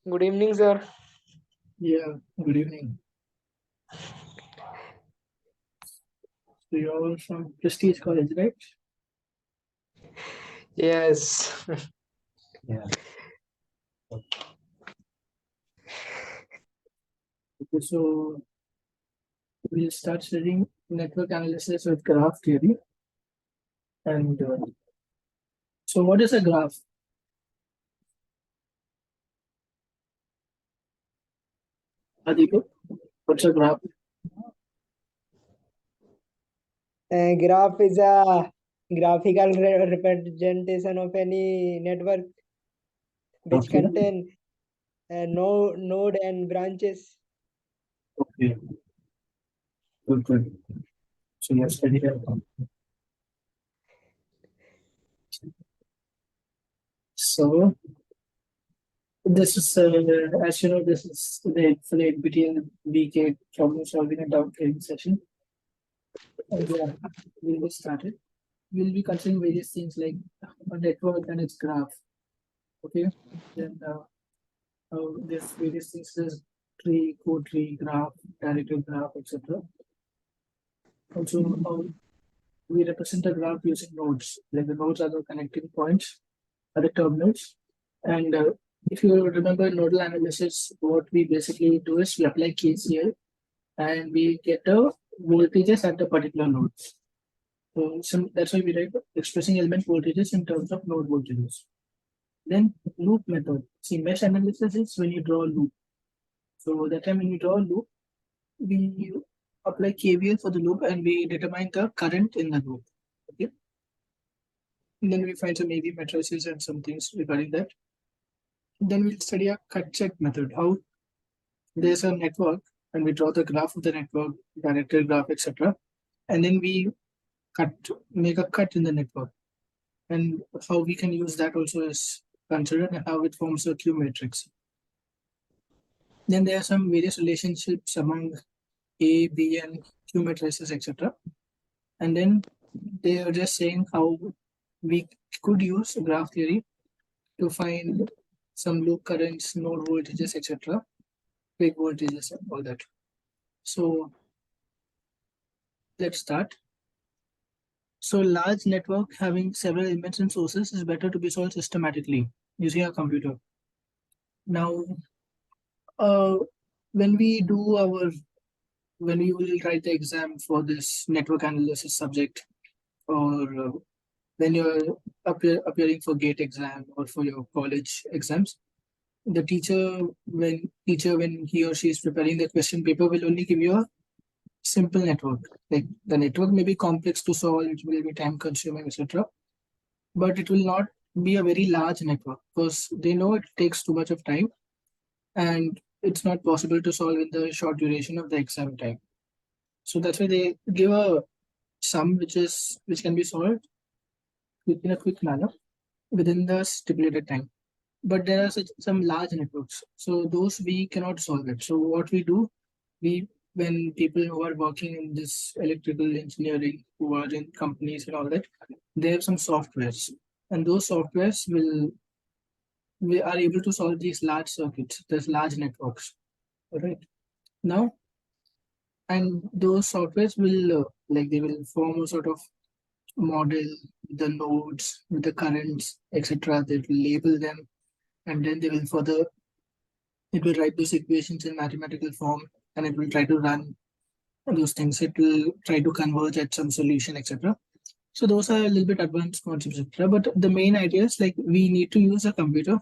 Good evening, sir. Yeah, good evening. So you're all from Prestige College, right? Yes. Yeah. Okay, so we'll start studying network analysis with graph theory. And so, what is a graph? Adiko, what's a graph? Graph is a graphical representation of any network which Okay. contain node and branches. Okay. Good, good. So you have studied it. So this is, as you know, this is for the NPTEL BK problem solving and doubt clearing session. And yeah, we'll get started. We'll be considering various things like a network and its graph. Okay. Then there's various things, there's tree, code tree, graph, directive graph, etc. Also, we represent a graph using nodes. Like the nodes are the connecting points, are the terminals. And if you remember nodal analysis, what we basically do is we apply KCL and we get the voltages at the particular node. So that's why we write expressing element voltages in terms of node voltages. Then loop method. See, mesh analysis is when you draw a loop. So that time when you draw a loop, we apply KVL for the loop and we determine the current in the loop. Okay. And then we find some AV matrices and some things regarding that. Then we'll study a cut check method. How there's a network and we draw the graph of the network, directed graph, etc. And then we make a cut in the network. And how we can use that also is considered and how it forms a Q matrix. Then there are some various relationships among A, B, and Q matrices, etc. And then they are just saying how we could use graph theory to find some loop currents, node voltages, etc., peak voltages, and all that. So let's start. So large network having several elements and sources is better to be solved systematically using a computer. Now, uh, when we do our when we will write the exam for this network analysis subject, or when you're appearing for gate exam or for your college exams, the teacher when he or she is preparing the question paper will only give you a simple network. Like the network may be complex to solve, it will be time consuming, etc. But it will not be a very large network because they know it takes too much of time and it's not possible to solve in the short duration of the exam time. So that's why they give a sum which can be solved in a quick manner within the stipulated time. But there are some large networks, so those we cannot solve it. So what we do, we when people who are working in this electrical engineering, who are in companies and all that, they have some softwares, and those softwares will we are able to solve these large circuits, these large networks. All right. Now, and those softwares will like they will form a sort of model, the nodes, with the currents, etc. They will label them, and then they will further it will write those equations in mathematical form, and it will try to run those things. It will try to converge at some solution, etc. So those are a little bit advanced concepts, etc. But the main idea is like we need to use a computer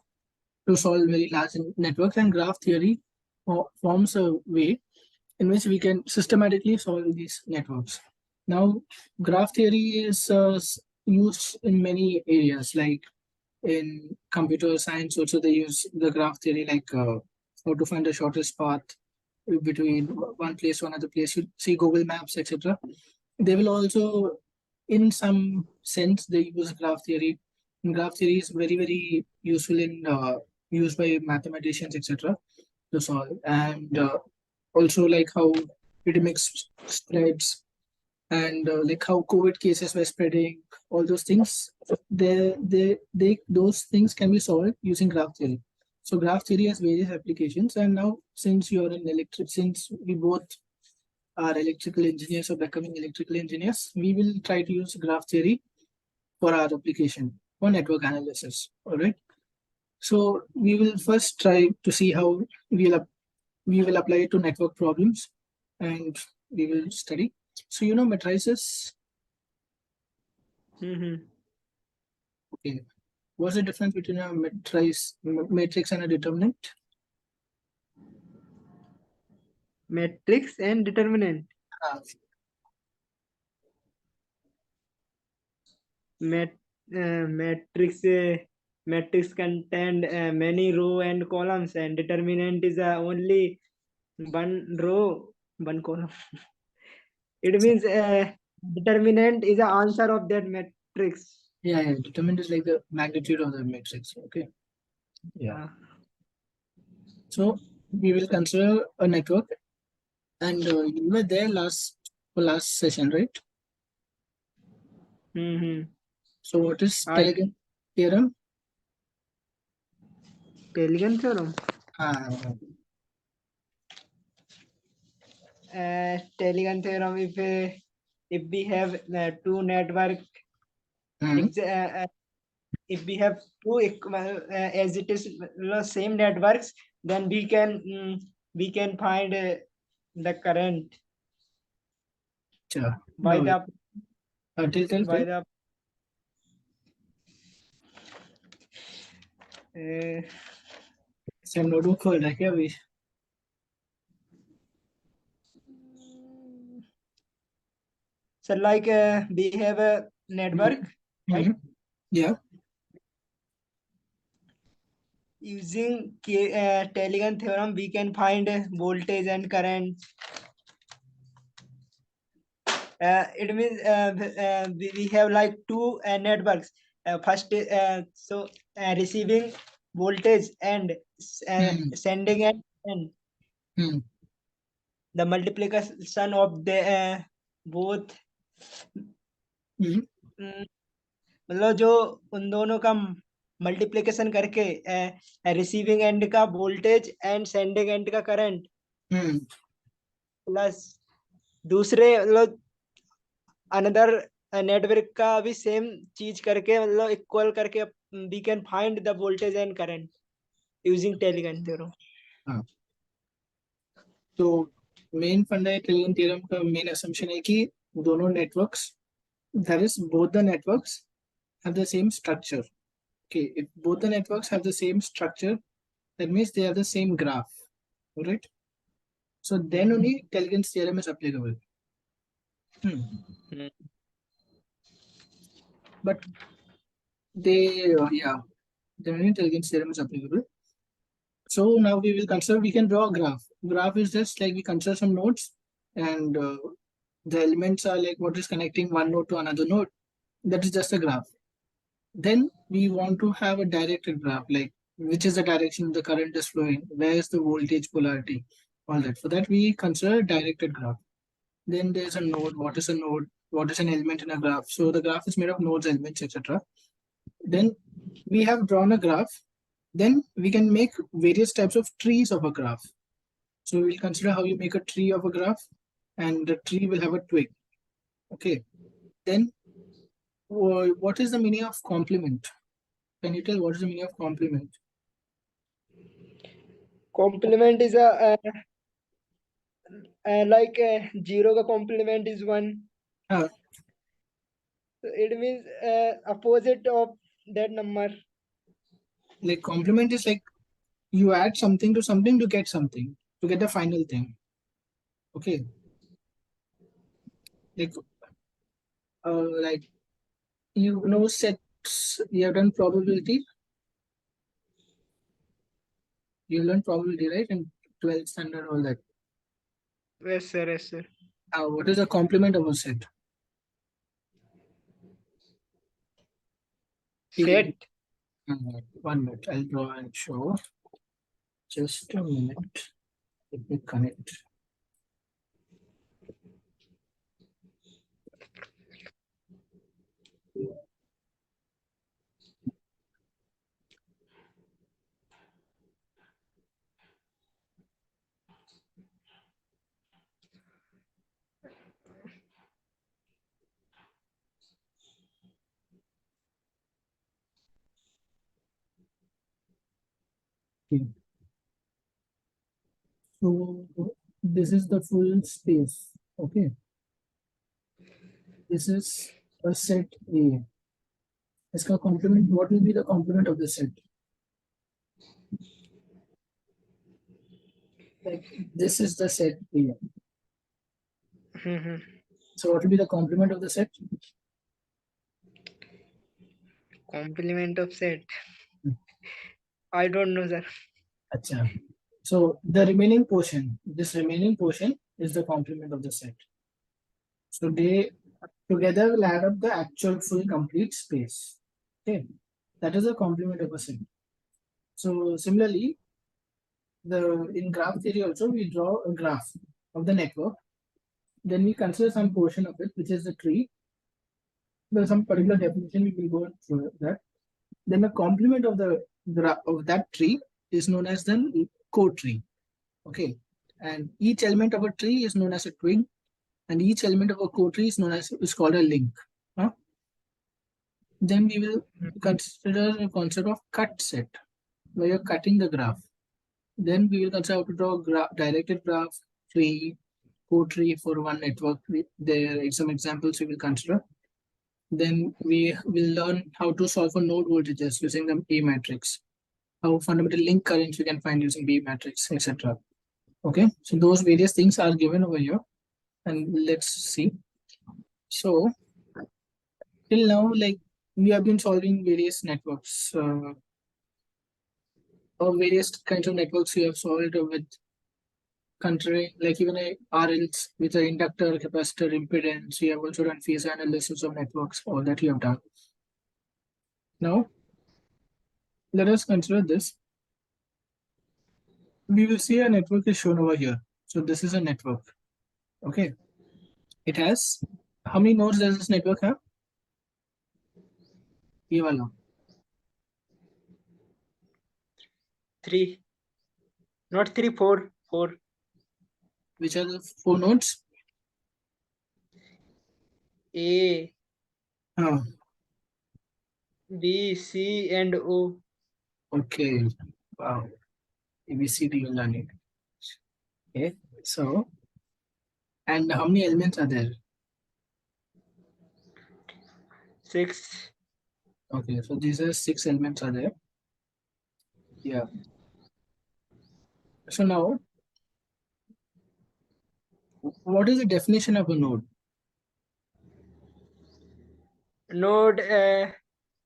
to solve very large networks, and graph theory forms a way in which we can systematically solve these networks. Now, graph theory is used in many areas like in computer science also they use the graph theory, like how to find the shortest path between one place to another place. You see Google Maps, etc. They will also, in some sense, they use graph theory. And graph theory is very useful in used by mathematicians, etc. to solve. And also like how epidemics spreads, and like how COVID cases were spreading, all those things. Those things can be solved using graph theory. So graph theory has various applications. And now, since you're an electric, since we both are electrical engineers or becoming electrical engineers, we will try to use graph theory for our application for network analysis. All right. So we will first try to see how we will apply it to network problems, and we will study. So matrices. Mm-hmm. Okay. What's the difference between a matrix and a determinant? Matrix and determinant. Ah, Mat Matrix matrix contain many row and columns, and determinant is only one row, one column. It so, means determinant is the answer of that matrix. yeah. Determinant is like the magnitude of the matrix. Okay. Yeah. Uh, So we will consider a network, and you were there last session, right? mm-hmm. So what is I Telegram theorem? Telegram theorem. Ah, Telegram theorem. If we have two network, hmm, if we have two as it is same networks, then we can find the current sure. by No, the tell. by the uh, Some notebook खोल रहा है क्या अभी? so like we have a network, Hmm. right? Hmm. Yeah. Using Telegram theorem, we can find voltage and current. It means we have like two networks. First, receiving voltage and Hmm. sending and Hmm. the multiplication of the both. Hmm. mm, मतलब जो उन दोनों का multiplication करके receiving end का voltage and sending end का current Hmm. Plus दूसरे मतलब अनदर नेटवर्क का भी सेम चीज करके मतलब इक्वल करके we can find the voltage and current using Tellegen theorem. हाँ. तो मेन फंडामेंटल थ्योरम का मेन असम्पशन है कि दोनों networks, that is both the networks have the same structure. Okay, if both the networks have the same structure, that means they have the same graph. All right. So then only Telegrams theorem is applicable. Hmm. But yeah, then only Telegrams theorem is applicable. So now we will consider, we can draw a graph. Graph is just like we consider some nodes, and the elements are like what is connecting one node to another node. That is just a graph. Then we want to have a directed graph, like which is the direction the current is flowing, where is the voltage polarity, all that. For that, we consider a directed graph. Then there's a node. What is a node? What is an element in a graph? So the graph is made of nodes, elements, etc. Then we have drawn a graph. Then we can make various types of trees of a graph. So we'll consider how you make a tree of a graph, and the tree will have a twig. Okay. Then what is the meaning of complement? Can you tell what is the meaning of complement? Complement is like zero का complement is one. Uh, It means opposite of that number. like complement is like you add something to something to get something, to get the final thing. Okay. Like you know sets, you have done probability. You learned probability, right? In 12th standard, all that. Yes, sir. Yes, sir. Now, what is the complement of a set? Set. 1 minute. I'll draw and show. Just a minute. Let me connect. Okay. So this is the full space. Okay. This is a set A. इसका complement, what will be the complement of the set? Like this is the set A. Mhm. So what will be the complement of the set? Complement of set. Hmm. I don't know, sir. Acha. So the remaining portion, this remaining portion is the complement of the set. So they together will add up the actual full complete space. Okay. That is the complement of a set. So similarly, in graph theory also we draw a graph of the network. Then we consider some portion of it, which is the tree. There's some particular definition we will go through that. Then the complement of of that tree is known as the co-tree. Okay. And each element of a tree is known as a twig, and each element of a co-tree is called a link. Huh? Then we will consider the concept of cut set, where you're cutting the graph. Then we will consider how to draw directed graph, tree, co-tree for one network. There are some examples we will consider. Then we will learn how to solve for node voltages using the B matrix, how fundamental link currents we can find using B matrix, etc. Okay, so those various things are given over here, and let's see. So till now, like we have been solving various networks, or various kinds of networks we have solved with considering like even a RLs with an inductor, capacitor, impedance. We have also done phase analysis of networks, all that we have done. Now, let us consider this. We will see a network is shown over here. So this is a network. Okay. It has, how many nodes does this network have? ये वाला. 3. Not 3, 4. 4. Which are the 4 nodes? A, Oh, B, C, and O. okay. Wow. ABCD you learn it. Okay. So, and how many elements are there? 6. Okay. So these are 6 elements are there. Yeah. So now, what is the definition of a node? Node,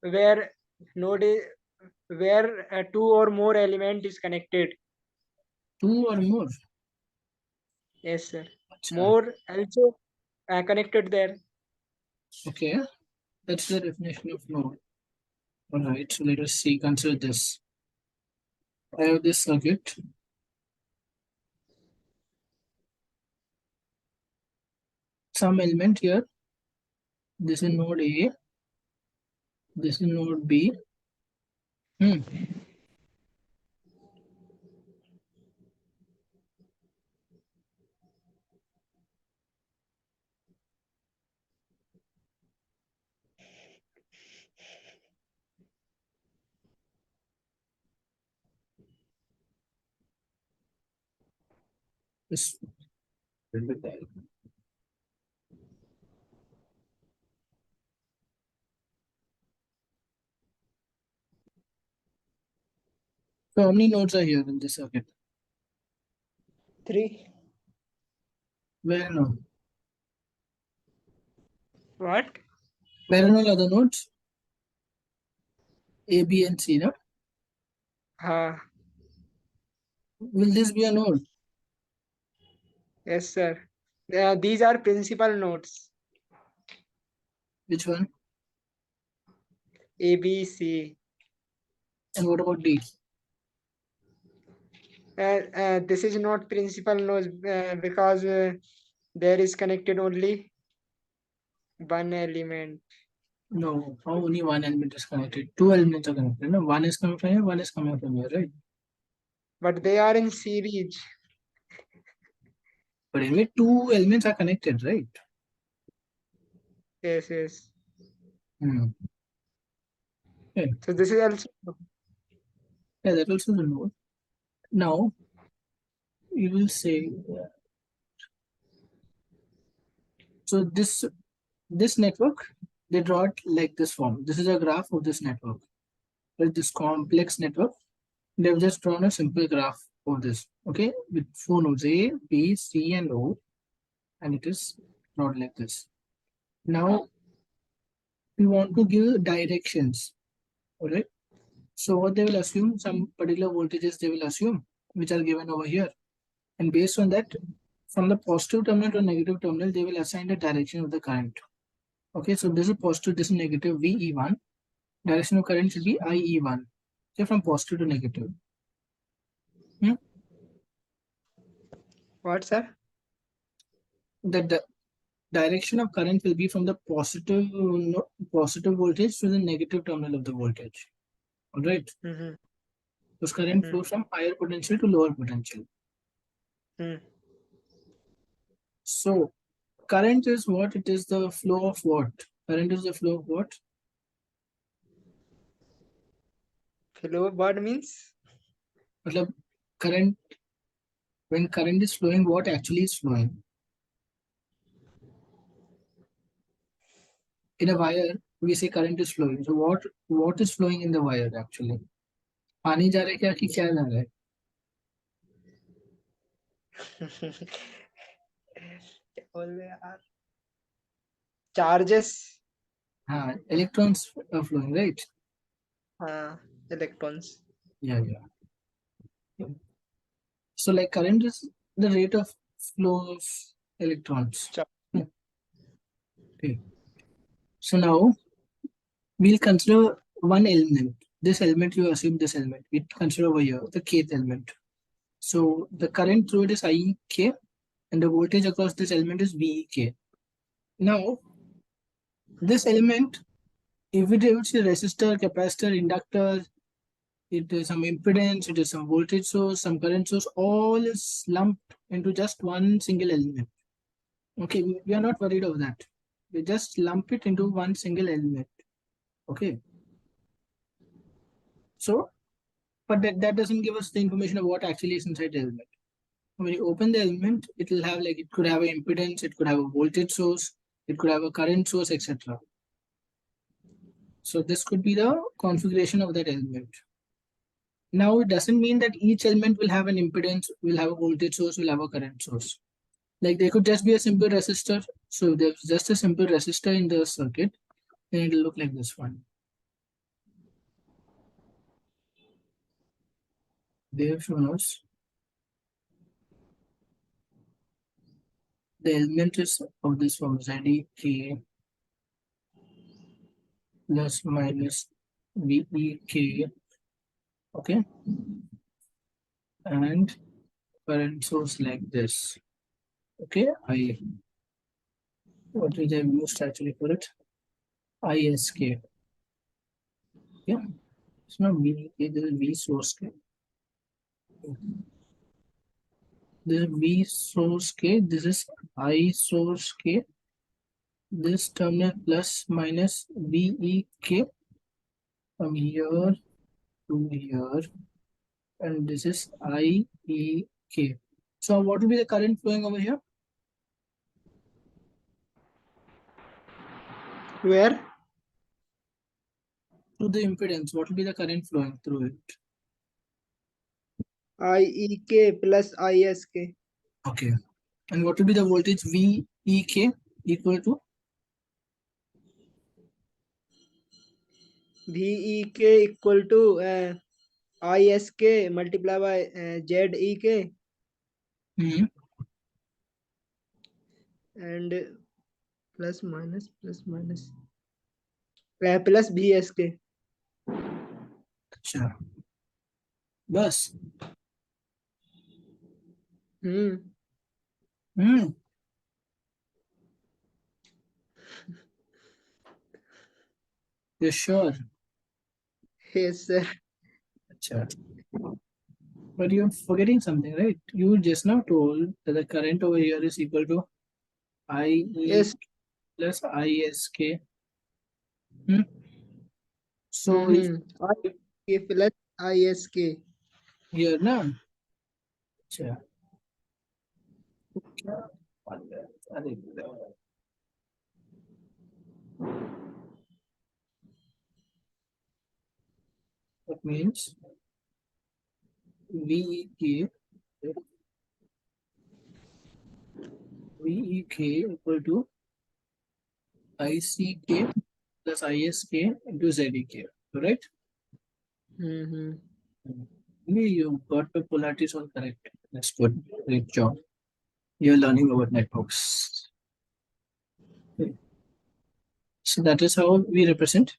where node is where 2 or more element is connected. 2 or more? Yes, sir. Achha. More also connected there. Okay. That's the definition of node. Alright. So let us see. Consider this. I have this circuit. Some element here. This is node A. This is node B. This. So how many nodes are here in this circuit? 3. Where no? What? Where are all other nodes? A, B, and C, no? Ha. Will this be a node? Yes, sir. These are principal nodes. Which one? A, B, C. And what about D? This is not principal nodes because there is connected only one element. No, only one element is connected. Two elements are connected. No, one is coming from here, one is coming from here, right? But they are in series. But anyway, two elements are connected, right? Yes, yes. Hmm. Okay. So this is also. Yeah, that also is a node. Now you will say, so this network, they draw it like this form. This is a graph of this network. With this complex network, they've just drawn a simple graph of this. Okay, with four nodes A, B, C, and O, and it is drawn like this. Now we want to give directions. All right. So what they will assume, some particular voltages they will assume, which are given over here. And based on that, from the positive terminal to negative terminal, they will assign the direction of the current. Okay, so this is positive, this is negative VE1. Direction of current should be IE1. Okay, from positive to negative. Hmm? What, sir? The direction of current will be from the positive voltage to the negative terminal of the voltage. All right. Mm-hmm. So current flows from higher potential to lower potential. Mm-hmm. So current is what? It is the flow of what? Current is the flow of what? Hello, what means? Matlab, current, when current is flowing, what actually is flowing? In a wire, we say current is flowing. So what is flowing in the wire actually? पानी जा रहा है क्या कि क्या जा रहा है? क्या बोल रहे यार? Charges. हाँ, electrons are flowing, right? Electrons. Yeah, yeah. So like current is the rate of flow of electrons. Okay. So now we'll consider one element. This element, you assume this element. We consider over here the kth element. So the current through it is IK and the voltage across this element is VK. Now this element, if it is a resistor, capacitor, inductor, it is some impedance, it is some voltage source, some current source, all is lumped into just one single element. Okay, we are not worried of that. We just lump it into one single element. Okay. So, but that doesn't give us the information of what actually is inside the element. When you open the element, it will have like, it could have an impedance, it could have a voltage source, it could have a current source, etc. So this could be the configuration of that element. Now it doesn't mean that each element will have an impedance, will have a voltage source, will have a current source. Like there could just be a simple resistor. So there's just a simple resistor in the circuit, then it will look like this one. They have shown us the element is of this form ZEK plus minus VEK. Okay, and current source like this. Okay, what did I used actually for it? ISK. Yeah, it's not VEK, this is V source K. This is V source K, this is I source K. This terminal plus minus VEK from here to here, and this is IEK. So what will be the current flowing over here? Where? To the impedance, what will be the current flowing through it? IEK plus ISK. Okay. And what will be the voltage VEK equal to? VEK equal to ISK multiplied by ZEK Hmm. and plus plus VSK. अच्छा बस. Hmm. Hmm. You're sure? Yes, sir. अच्छा. But you're forgetting something, right? You just now told that the current over here is equal to IE Yes. plus ISK. Hmm? So if Mm-hmm. ISK plus ISK. here now, अच्छा, क्या बात है? अरे, that means VEK equal to ICK plus ISK into ZEK, right? Mm-hmm. You got the polarities all correct. That's good. Great job. You're learning about networks. Okay. So that is how we represent.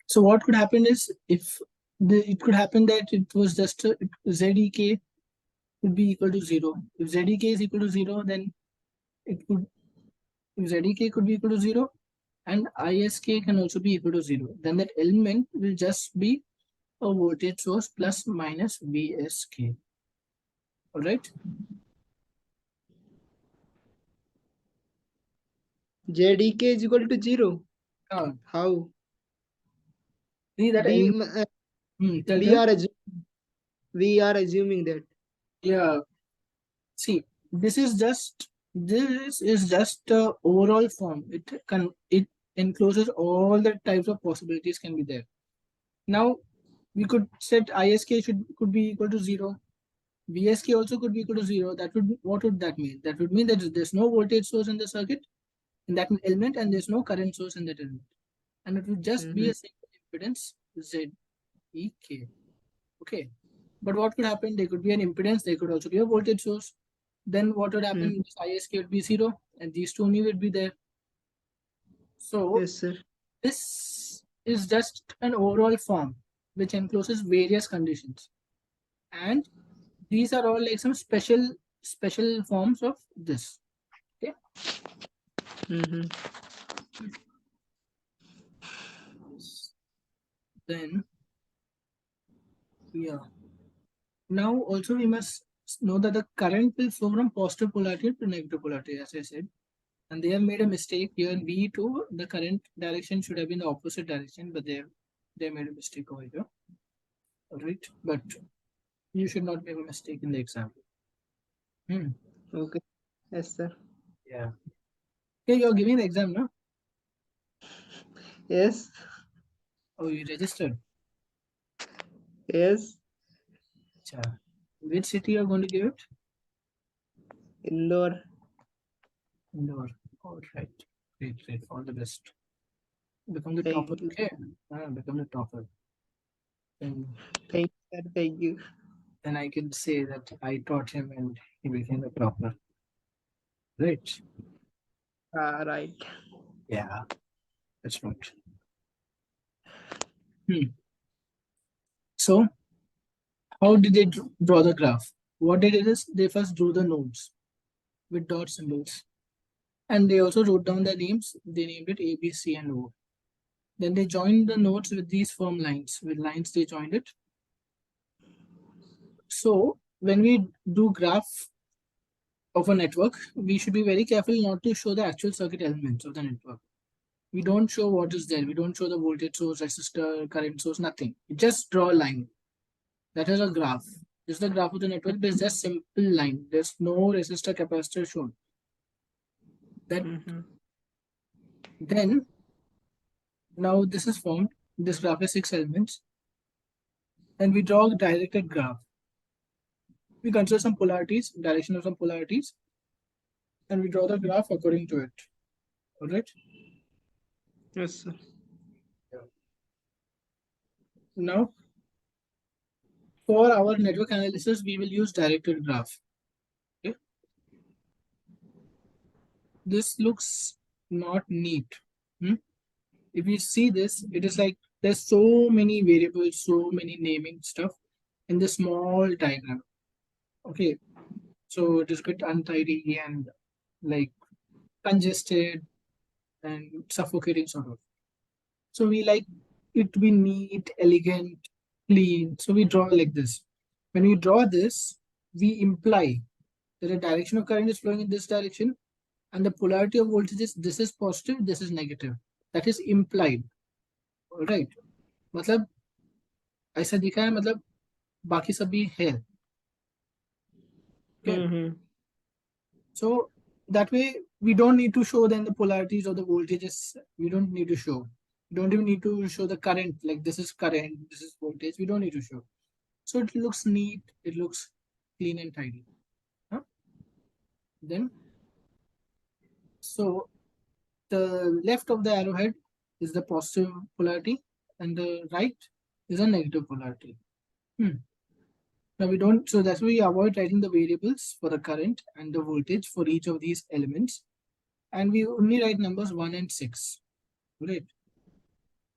So what could happen is if it could happen that it was just ZEK would be equal to 0. If ZEK is equal to 0, then it could if ZEK could be equal to 0 and ISK can also be equal to 0. Then that element will just be a voltage source plus minus VSK. Alright? JDK is equal to 0. Uh, How? see that We element. Tell we them. are assuming that. Yeah. See, this is just a overall form. It encloses all the types of possibilities can be there. Now we could set ISK could be equal to 0. VSK also could be equal to 0. That would what would that mean? That would mean that there's no voltage source in the circuit in that element and there's no current source in that element. And it would just be Mm-hmm. a single impedance ZEK. Okay. But what could happen? There could be an impedance, there could also be a voltage source. Then what would happen? Mm-hmm. This ISK would be 0 and these two only would be there. So Yes, sir. this is just an overall form which encloses various conditions. And these are all like some special forms of this. Okay. Mm-hmm. Then yeah. Now also we must know that the current will flow from positive polarity to negative polarity, as I said. And they have made a mistake here in V2. The current direction should have been the opposite direction, but they made a mistake over here. All right. But you should not make a mistake in the exam. Hmm. Okay. Yes, sir. Yeah. Okay, you're giving the exam, no? Yes. Oh, you registered. Yes. Acha. Which city you're going to give it? Indore. Indore. All right. Great, great. All the best. Become the topper. Thank you. Okay. Become the topper. And Thank you, sir. Thank you. then I can say that I taught him and he became a topper. Right. Right. Yeah. That's right. Hmm. So how did they draw the graph? What they did is they first drew the nodes with dot symbols. And they also wrote down their names. They named it A, B, C, and O. Then they joined the nodes with these firm lines. With lines, they joined it. So when we do graph of a network, we should be very careful not to show the actual circuit elements of the network. We don't show what is there. We don't show the voltage source, resistor, current source, nothing. We just draw a line. That is a graph. This is the graph of the network. There's just simple line. There's no resistor capacitor shown. That Mm-hmm. then now this is formed. This graph is 6 elements, and we draw a directed graph. We consider some polarities, direction of some polarities, and we draw the graph according to it. All right. Yes, sir. Now For our network analysis, we will use directed graph. Okay. This looks not neat. Hmm? If you see this, it is like there's so many variables, so many naming stuff in this small diagram. Okay, so it is a bit untidy and like congested and suffocating sort of. So we like it to be neat, elegant, clean. So we draw like this. When we draw this, we imply that the direction of current is flowing in this direction and the polarity of voltage is this is positive, this is negative. That is implied. Right. मतलब ऐसा दिखा है मतलब बाकी सब भी है. Okay. So that way we don't need to show then the polarities or the voltages. We don't need to show. We don't even need to show the current. Like this is current, this is voltage. We don't need to show. So it looks neat. It looks clean and tidy. Huh? Then so the left of the arrowhead is the positive polarity, and the right is a negative polarity. Now we don't. So that's why we avoid writing the variables for the current and the voltage for each of these elements, and we only write numbers 1 and 6. Right.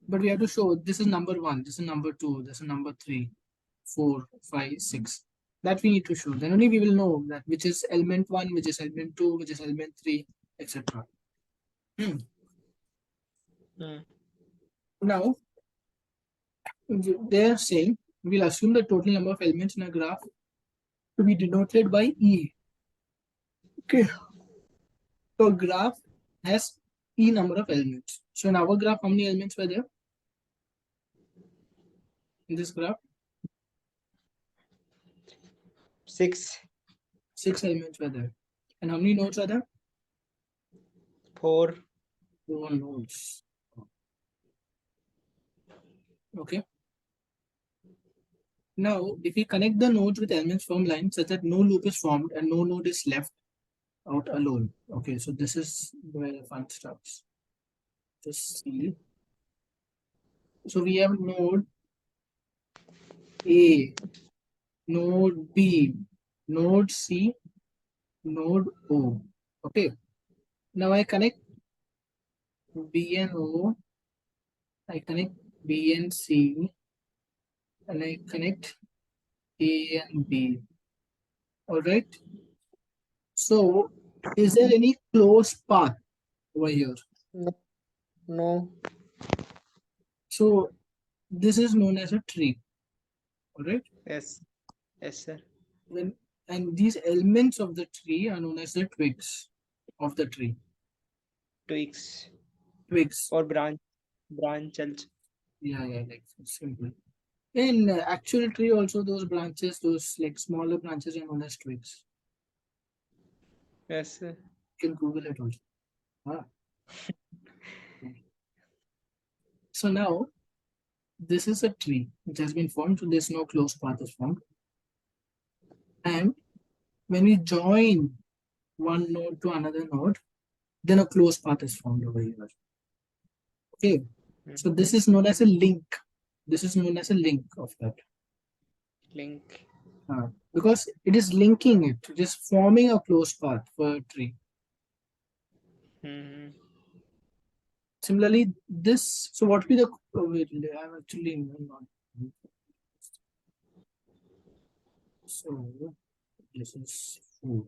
But we have to show this is number 1, this is number 2, this is number 3, 4, 5, 6. That we need to show. Then only we will know that which is element 1, which is element 2, which is element 3, etc. Now, they are saying we'll assume the total number of elements in a graph to be denoted by E. Okay. So a graph has E number of elements. So in our graph, how many elements were there? In this graph? 6. 6 elements were there. And how many nodes are there? 4. 4 nodes. Okay. Now, if we connect the nodes with elements from lines such that no loop is formed and no node is left out alone. Okay, so this is where the fun starts. Just see. So we have node A, node B, node C, node O. Okay. Now I connect B and O. I connect B and C, and I connect A and B. All right. So, is there any closed path over here? No. No. So, this is known as a tree. All right. Yes. Yes, sir. When and these elements of the tree are known as the twigs of the tree. Twigs Twigs. or branches. Yeah, like simple. In actual tree, also those branches, those like smaller branches, are known as twigs. Yes, sir. You can Google it also. Ah. So now this is a tree which has been formed, so there's no closed path is formed. And when we join one node to another node, then a closed path is formed over here. Okay, so this is known as a link. This is known as a link of that. Link. Because it is linking it, it is forming a closed path for a tree. Similarly, this, so what will be the, wait, I'm actually not. So this is food.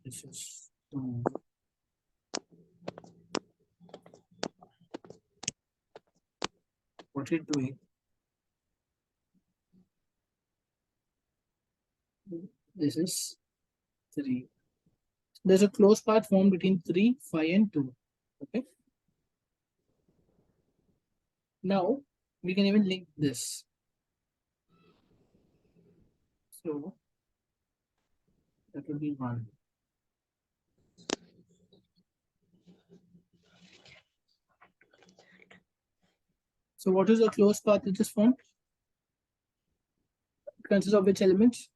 This is food. What are you doing? This is 3. There's a closed path formed between 3, 5, and 2. Okay. Now we can even link this. So that would be 1. So what is the closed path which is formed? It consists of which elements?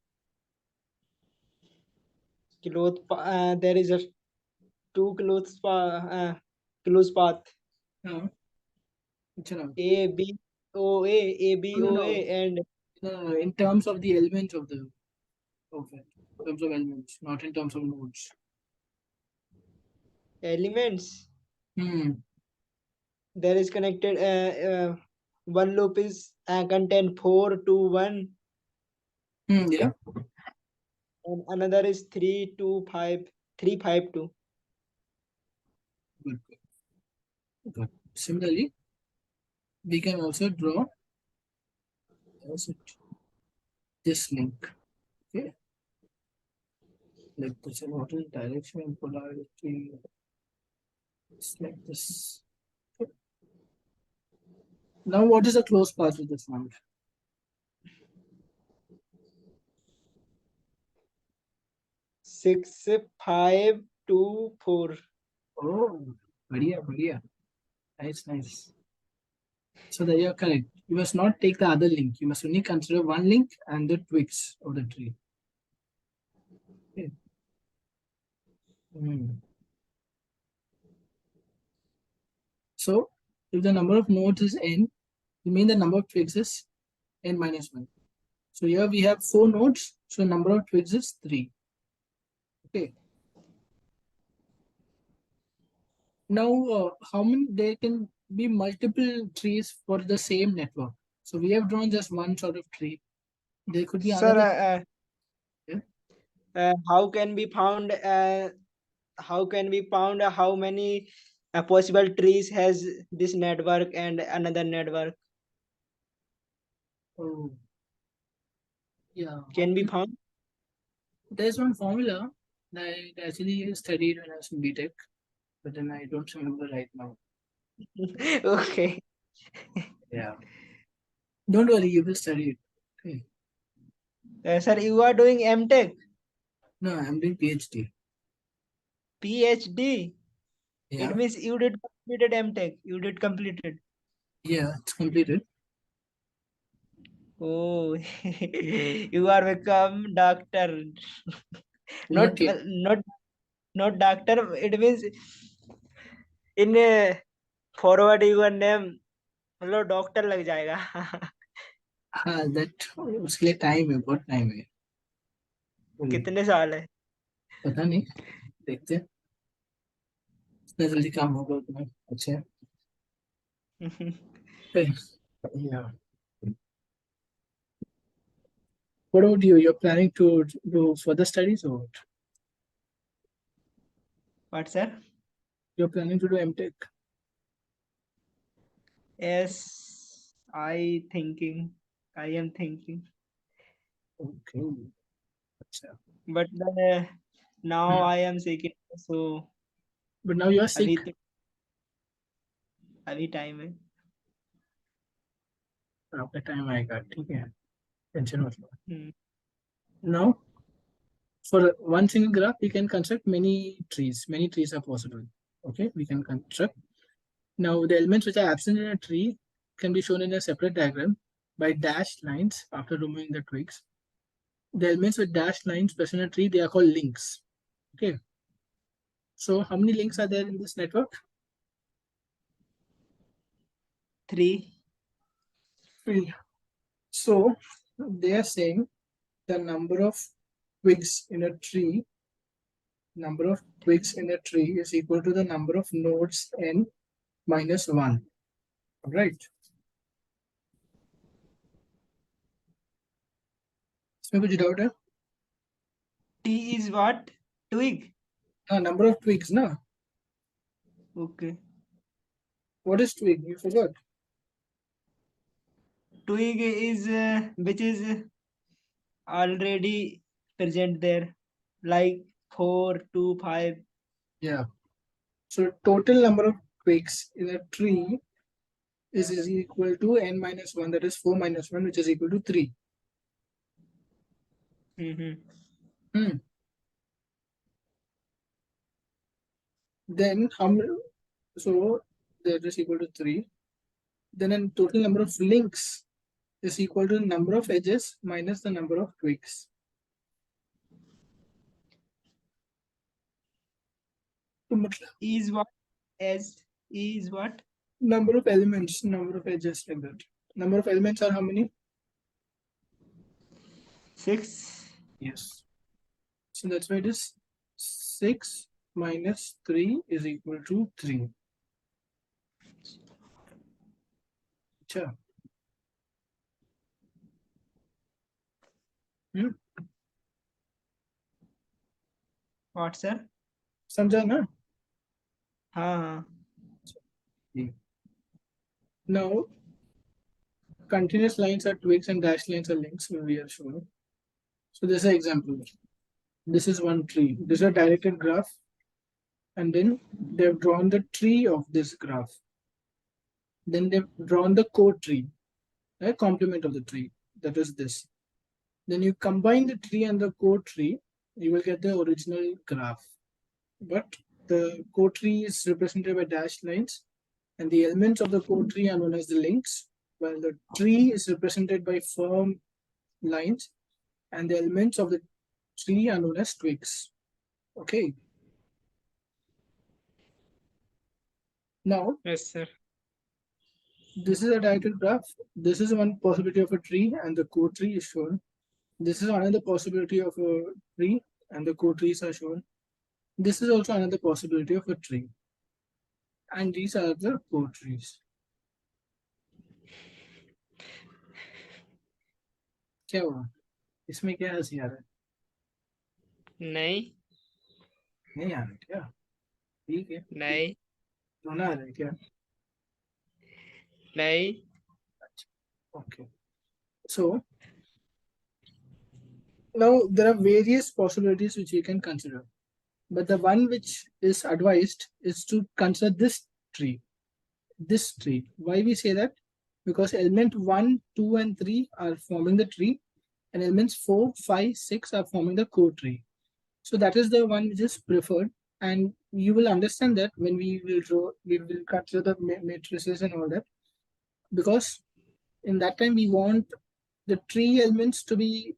There is a two close path. Which are A, B, OA, No, no, ABOA, and no, in terms of the elements of it. In terms of elements, not in terms of nodes. elements. Hmm. There is connected. One loop is contain 4 to 1, Yeah. and another is 3 to 5, 3 5 2. Good. Good. Similarly, we can also draw as this link. Okay. Like this important direction and polarity. It's like this. Okay. Now, what is the close path with this one? 6 5 2 4. Oh, बढ़िया, बढ़िया. Nice, nice. So that you are correct. You must not take the other link. You must only consider one link and the twigs of the tree. Okay. Hmm. So if the number of nodes is n, you mean the number of twigs is n minus 1. So here we have 4 nodes, so number of twigs is 3. Okay. Now, how many there can be multiple trees for the same network? So we have drawn just one sort of tree. There could be Sir, another. Yeah. how can we found? How can we found how many possible trees has this network and another network? Oh, yeah. Can be found? There's one formula that I actually studied when I was in BTech, but then I don't remember right now. Okay. Yeah. Don't worry, you will study it. Okay. Sir, you are doing MTech, No, I'm doing PhD. PhD. Yeah. It means you did completed MTech. You did completed. Yeah, it's completed. Oh, you are become doctor. Not Not yet. not doctor. It means in forward your name मतलब doctor लग जाएगा. हाँ, that उसके लिए time है, बहुत time है. कितने साल है? पता नहीं, देखते हैं. जितना जल्दी काम होगा उतना अच्छा है. Okay. Yeah. What about you? You're planning to do further studies or what? What, sir? You're planning to do MTech? Yes, I am thinking, Okay. अच्छा. but now Hmm. I am sick, so But now you're sick. अभी तो अभी time है. आपका time आएगा, ठीक है. Tension मत लो. Hmm. Now, for one single graph, we can construct many trees. Many trees are possible. Okay, we can construct. Now, the elements which are absent in a tree can be shown in a separate diagram by dashed lines after removing the twigs. The elements with dashed lines present in a tree, they are called links. Okay. So, how many links are there in this network? 3. 3. So, they are saying the number of twigs in a tree is equal to the number of nodes n minus 1. Right. इसमें कुछ doubt है? T is what? Twig. Number of twigs, na? Okay. What is twig? You forgot. Twig is which is already present there, like 4 to 5. Yeah. So total number of twigs in a tree is equal to n minus 1, that is 4 minus 1, which is equal to 3. Mm-hmm. Hmm. Then how many? So that is equal to 3. Then a total number of links is equal to the number of edges minus the number of twigs. तो मतलब Is what? As is what? number of elements, number of edges like that. Number of elements are how many? 6. Yes. So that's why it is 6 minus 3 is equal to 3. Sure. What, sir? समझा ना? हाँ. Now, continuous lines are twigs and dashed lines are links we are showing. So this is an example. This is one tree. This is a directed graph, and then they've drawn the tree of this graph. Then they've drawn the core tree, a complement of the tree. That is this. Then you combine the tree and the core tree, you will get the original graph. But the core tree is represented by dashed lines, and the elements of the core tree are known as the links, while the tree is represented by firm lines, and the elements of the tree are known as twigs. Okay. Now, Yes, sir. this is a directed graph. This is one possibility of a tree, and the core tree is shown. This is another possibility of a tree, and the core trees are shown. This is also another possibility of a tree, and these are the core trees. क्या हुआ? इसमें क्या हंसी आ रहा है? नहीं. नहीं आ रहा है क्या? ठीक है. नहीं. रोना आ रहा है क्या? नहीं. Okay. So now there are various possibilities which you can consider, but the one which is advised is to consider this tree. This tree. Why we say that? Because element 1, 2, and 3 are forming the tree, and elements 4, 5, 6 are forming the core tree. So that is the one which is preferred, and you will understand that when we will draw, we will consider the matrices and all that, because in that time we want the tree elements to be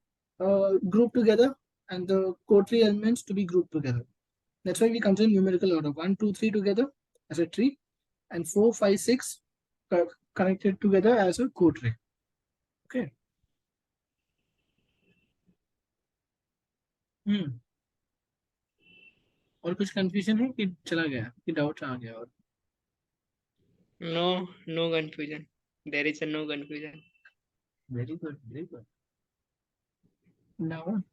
grouped together and the core tree elements to be grouped together. That's why we consider numerical order 1, 2, 3 together as a tree, and 4, 5, 6 connected together as a core tree. Okay. और कुछ confusion है कि चला गया कि doubt आ गया? और No, no confusion. There is a no confusion. very good, very good. Now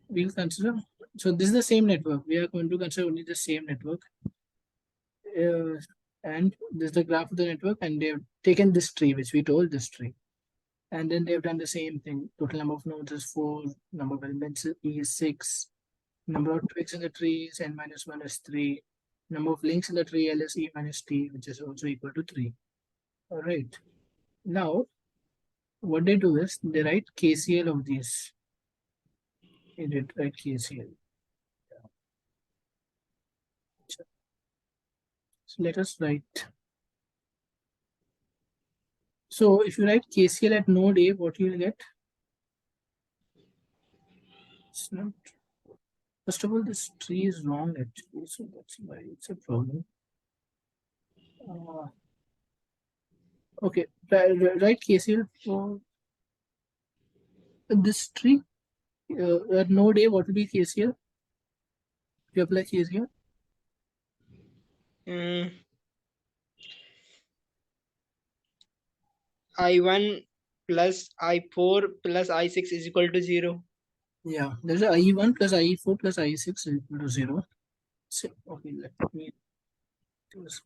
we'll consider. So this is the same network. We are going to consider only the same network. And this is the graph of the network, and they've taken this tree, which we told this tree. And then they've done the same thing. Total number of nodes is 4, number of elements is 6, number of twigs in the tree is n minus 1 is 3, number of links in the tree L is e minus t, which is also equal to 3. All right. Now, what they do is they write KCL of these. They did write KCL. So let us write. So if you write KCL at node A, what you will get? It's not. First of all, this tree is wrong actually, so that's why it's a problem. Okay, write KCL for this tree. At node A, what will be KCL? You apply KCL. I1 plus I4 plus I6 is equal to 0. Yeah, there's a IE1 plus IE4 plus IE6 is equal to 0. So, okay, let me do this.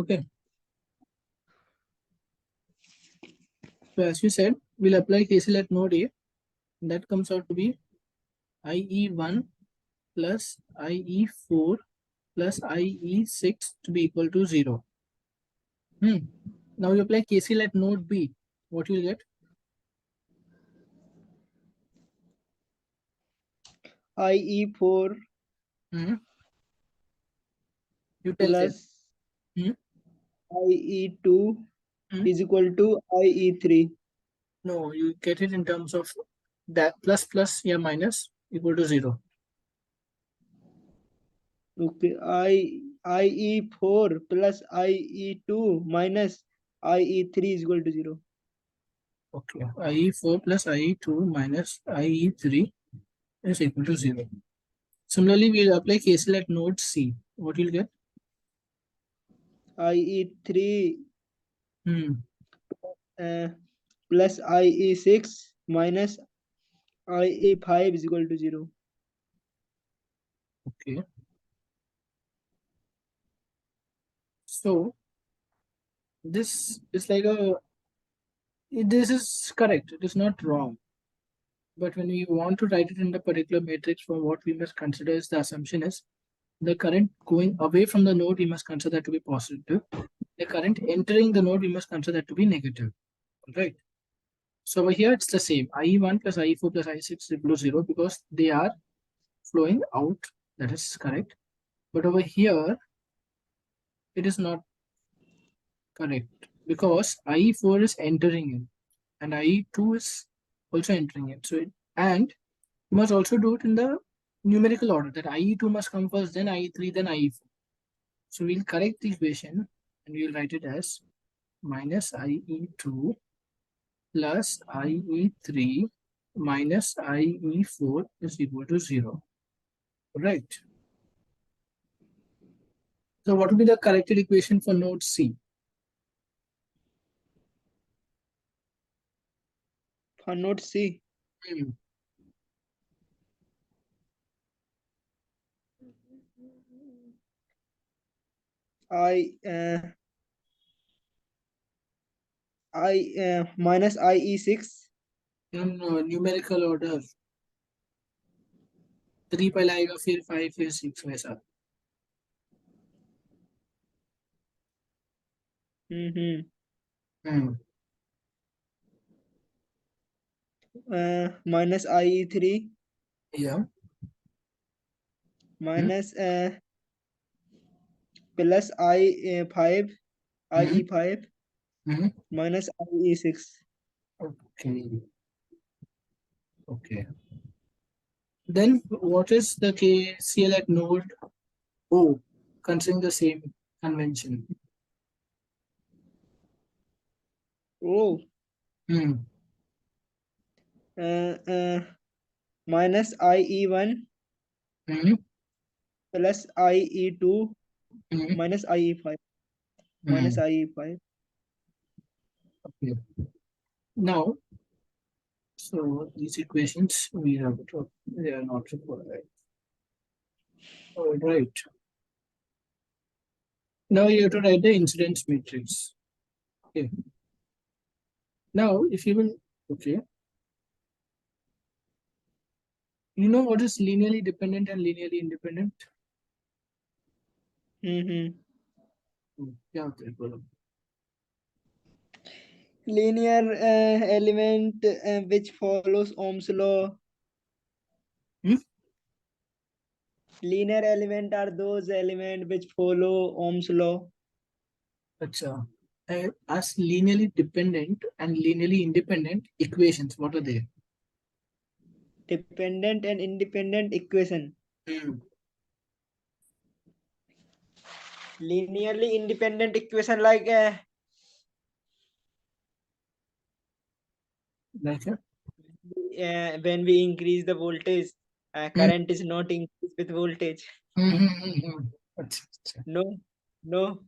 Okay. So as you said, we'll apply KCL at node A. That comes out to be IE1 plus IE4 plus IE6 to be equal to 0. Now you apply KCL at node B. What you will get? IE4 Hmm. You tell them. plus Hmm. IE2 Hmm. is equal to IE3. No, you get it in terms of that plus plus, yeah, minus equal to 0. Okay, IE4 plus IE2 minus IE3 is equal to 0. Okay. IE4 plus IE2 minus IE3 is equal to 0. Similarly, we'll apply KCL at node C. What you'll get? IE3 Hmm. plus IE6 minus IE5 is equal to 0. Okay. So this is like this is correct. It is not wrong. But when we want to write it in the particular matrix form, what we must consider is the assumption is the current going away from the node, we must consider that to be positive. The current entering the node, we must consider that to be negative. Right. So over here, it's the same. IE1 plus IE4 plus IE6 is equal to 0 because they are flowing out. That is correct. But over here, it is not correct because IE4 is entering in and IE2 is also entering in. So, and you must also do it in the numerical order that IE2 must come first, then IE3, then IE4. So we'll correct the equation and we'll write it as minus IE2 plus IE3 minus IE4 is equal to 0. Right. So what will be the corrected equation for node C? For node C, Hmm. I minus IE6 In numerical order 3 पहले आएगा फिर 5 फिर 6 वैसा. mm-hmm. Hmm. Minus IE3 Yeah. Hmm. minus plus I5 Hmm. IE5 Hmm. minus IE6. Okay. Okay. Then what is the KCL at node O considering the same convention? Oh, Hmm. minus IE1 Hmm. plus IE2 Hmm. minus IE5 minus Hmm. IE5. Okay. Now, so these equations we have to, they are not required. All right. Now you have to write the incidence matrix. Okay. Now, if you will, okay, you know what is linearly dependent and linearly independent? Mm-hmm. Yeah, okay, बोलो. Linear element which follows Ohm's law. Hmm? Linear element are those elements which follow Ohm's law. Acha. As linearly dependent and linearly independent equations, what are they? Dependent and independent equation. Hmm. Linearly independent equation like Like, when we increase the voltage, hmm. current is not increased with voltage. Hmm, hmm, hmm, hmm. Acha, acha. No, no.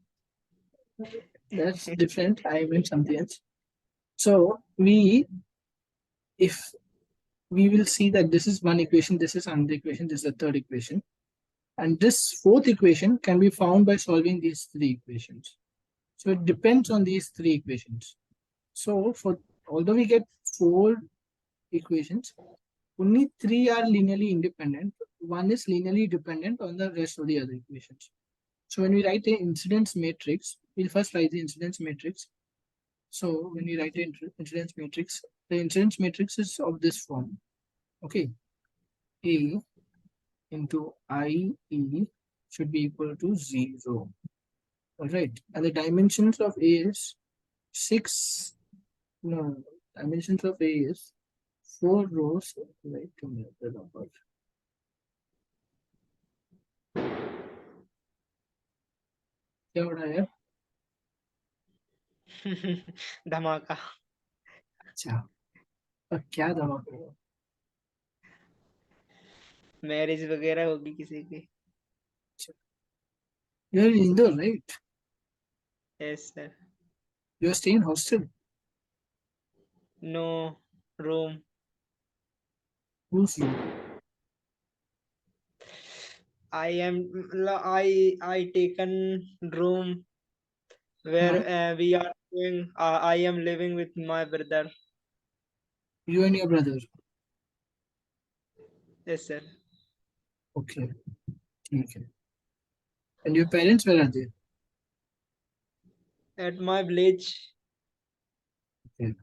That's different. I meant something else. So if we will see that this is one equation, this is another equation, this is the third equation. And this fourth equation can be found by solving these three equations. So it depends on these three equations. So although we get 4 equations, only 3 are linearly independent. One is linearly dependent on the rest of the other equations. So when we write the incidence matrix, we'll first write the incidence matrix. So when we write the incidence matrix, the incidence matrix is of this form. Okay. A into IE should be equal to 0. Alright. And the dimensions of A is 6. No, dimensions of A is 4 rows. Right, come here, the number. क्या हो रहा है? धमाका। अच्छा, और क्या धमाका हुआ? मैरिज वगैरह होगी किसी की। You're in Indore, right? Yes sir. You're staying in hostel. No, room. Who's you? I taken room where we are doing. I am living with my brother. You and your brother. Yes sir. Okay. Okay. And your parents, where are they? At my village. Okay.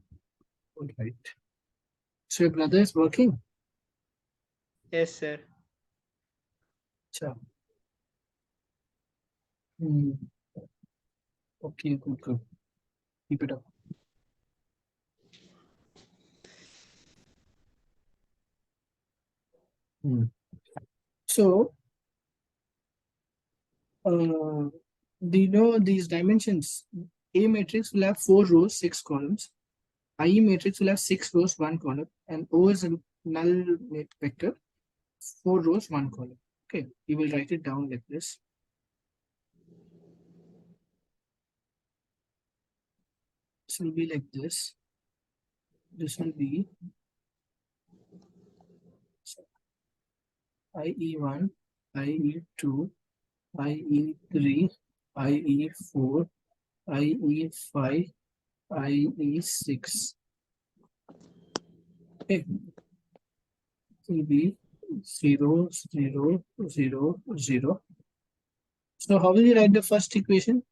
All right. So your brother is working? Yes sir. Sure. Hmm. Okay, good, good. Keep it up. So, do you know these dimensions? A matrix will have 4 rows, 6 columns. IE matrix will have 6 rows, 1 column. And O is a null vector, 4 rows, 1 column. Okay, we will write it down like this. This will be like this. This will be IE1, IE2, IE3, IE4, IE5, IE6. Okay. It will be 0, 0, 0, 0. So how will you write the first equation?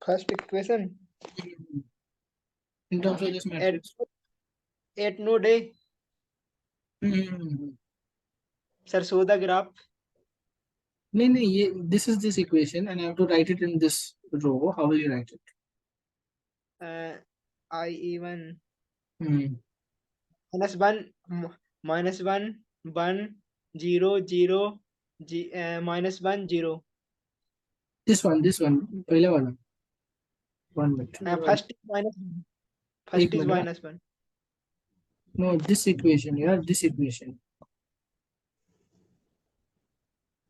First equation. In terms of this matrix. At no day. Sir, show the graph. No, this is this equation and I have to write it in this row. How will you write it? IE1 -1, minus 1 1 0 0 -1 0. This one, पहले वाला. 1 minute. First is minute, minus 1. No, this equation, yeah, this equation.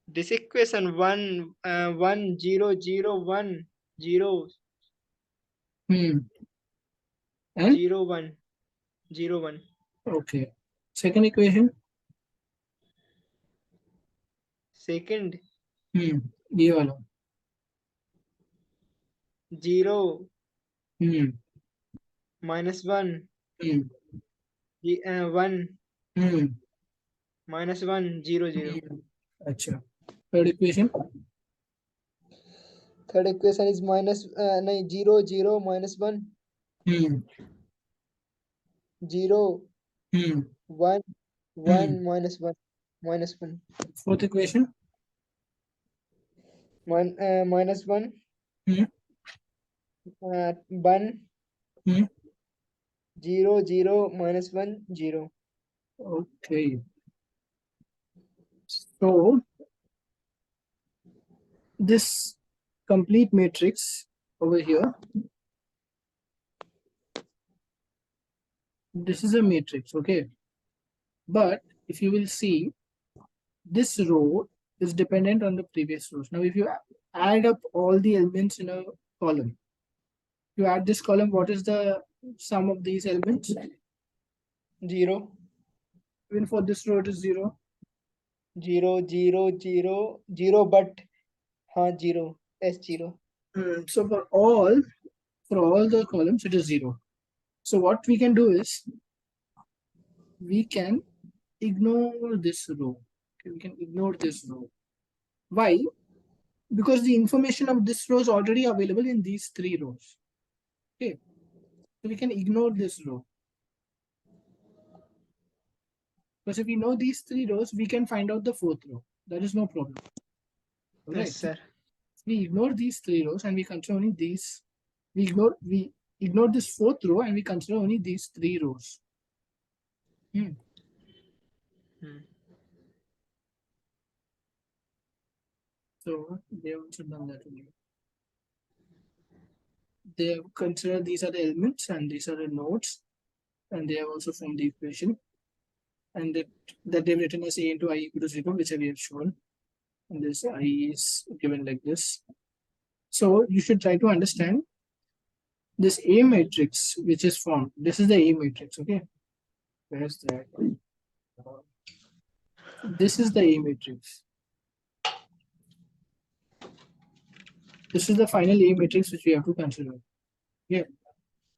This equation 1 1 0 0 1 0 And 0 1 0 1. Okay. Second equation. Second ये वाला. 0 minus 1 1 minus 1 0 0. अच्छा. Third equation. Third equation is minus 0 0 minus 1 0 1 1 minus 1 minus 1. Fourth equation. Minus 1 1 0 0 minus 1 0. Okay. So this complete matrix over here, this is a matrix, okay? But if you will see, this row is dependent on the previous rows. Now, if you add up all the elements in a column, you add this column, what is the sum of these elements? 0. Even for this row, it is 0. 0 0 0 0 but हाँ 0 S0. So for all the columns, it is 0. So what we can do is we can ignore this row. Okay, we can ignore this row. Why? Because the information of this row is already available in these three rows. Okay, so we can ignore this row. Because if we know these three rows, we can find out the fourth row. That is no problem. All Yes right. sir. We ignore these three rows and we consider only these. We ignore this fourth row and we consider only these three rows. Hmm. Hmm. So they have also done that only. They have considered these are the elements and these are the nodes, and they have also formed the equation, and that they've written as a into I equal to 0, which we have shown. And this I is given like this. So you should try to understand this A matrix which is formed. This is the A matrix, okay? Where's that? This is the A matrix. This is the final A matrix which we have to consider. Yeah,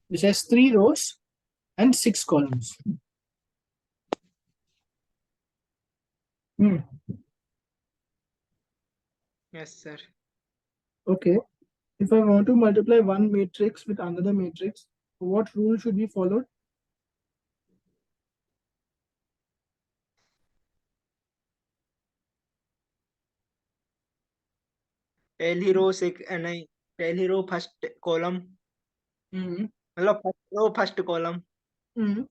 which has 3 rows and 6 columns. Hmm. Yes sir. Okay. If I want to multiply one matrix with another matrix, what rule should be followed? पहली रो से नहीं, पहली row first column, Hmm. मतलब first row first column, Hmm.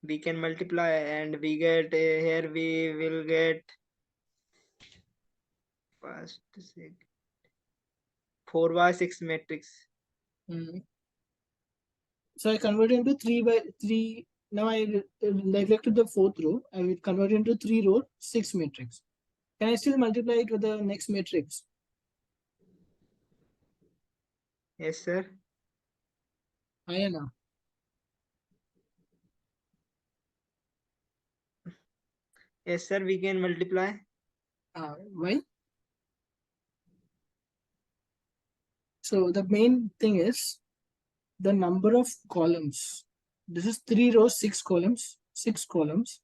we can multiply and we get here we will get first 4 by 6 matrix. Hmm. So I convert into 3 by 3. Now I neglected the fourth row. I will convert into 3 row 6 matrix. Can I still multiply it with the next matrix? Yes sir. I am now. Yes sir, we can multiply. Why? So the main thing is the number of columns. This is 3 rows, 6 columns, 6 columns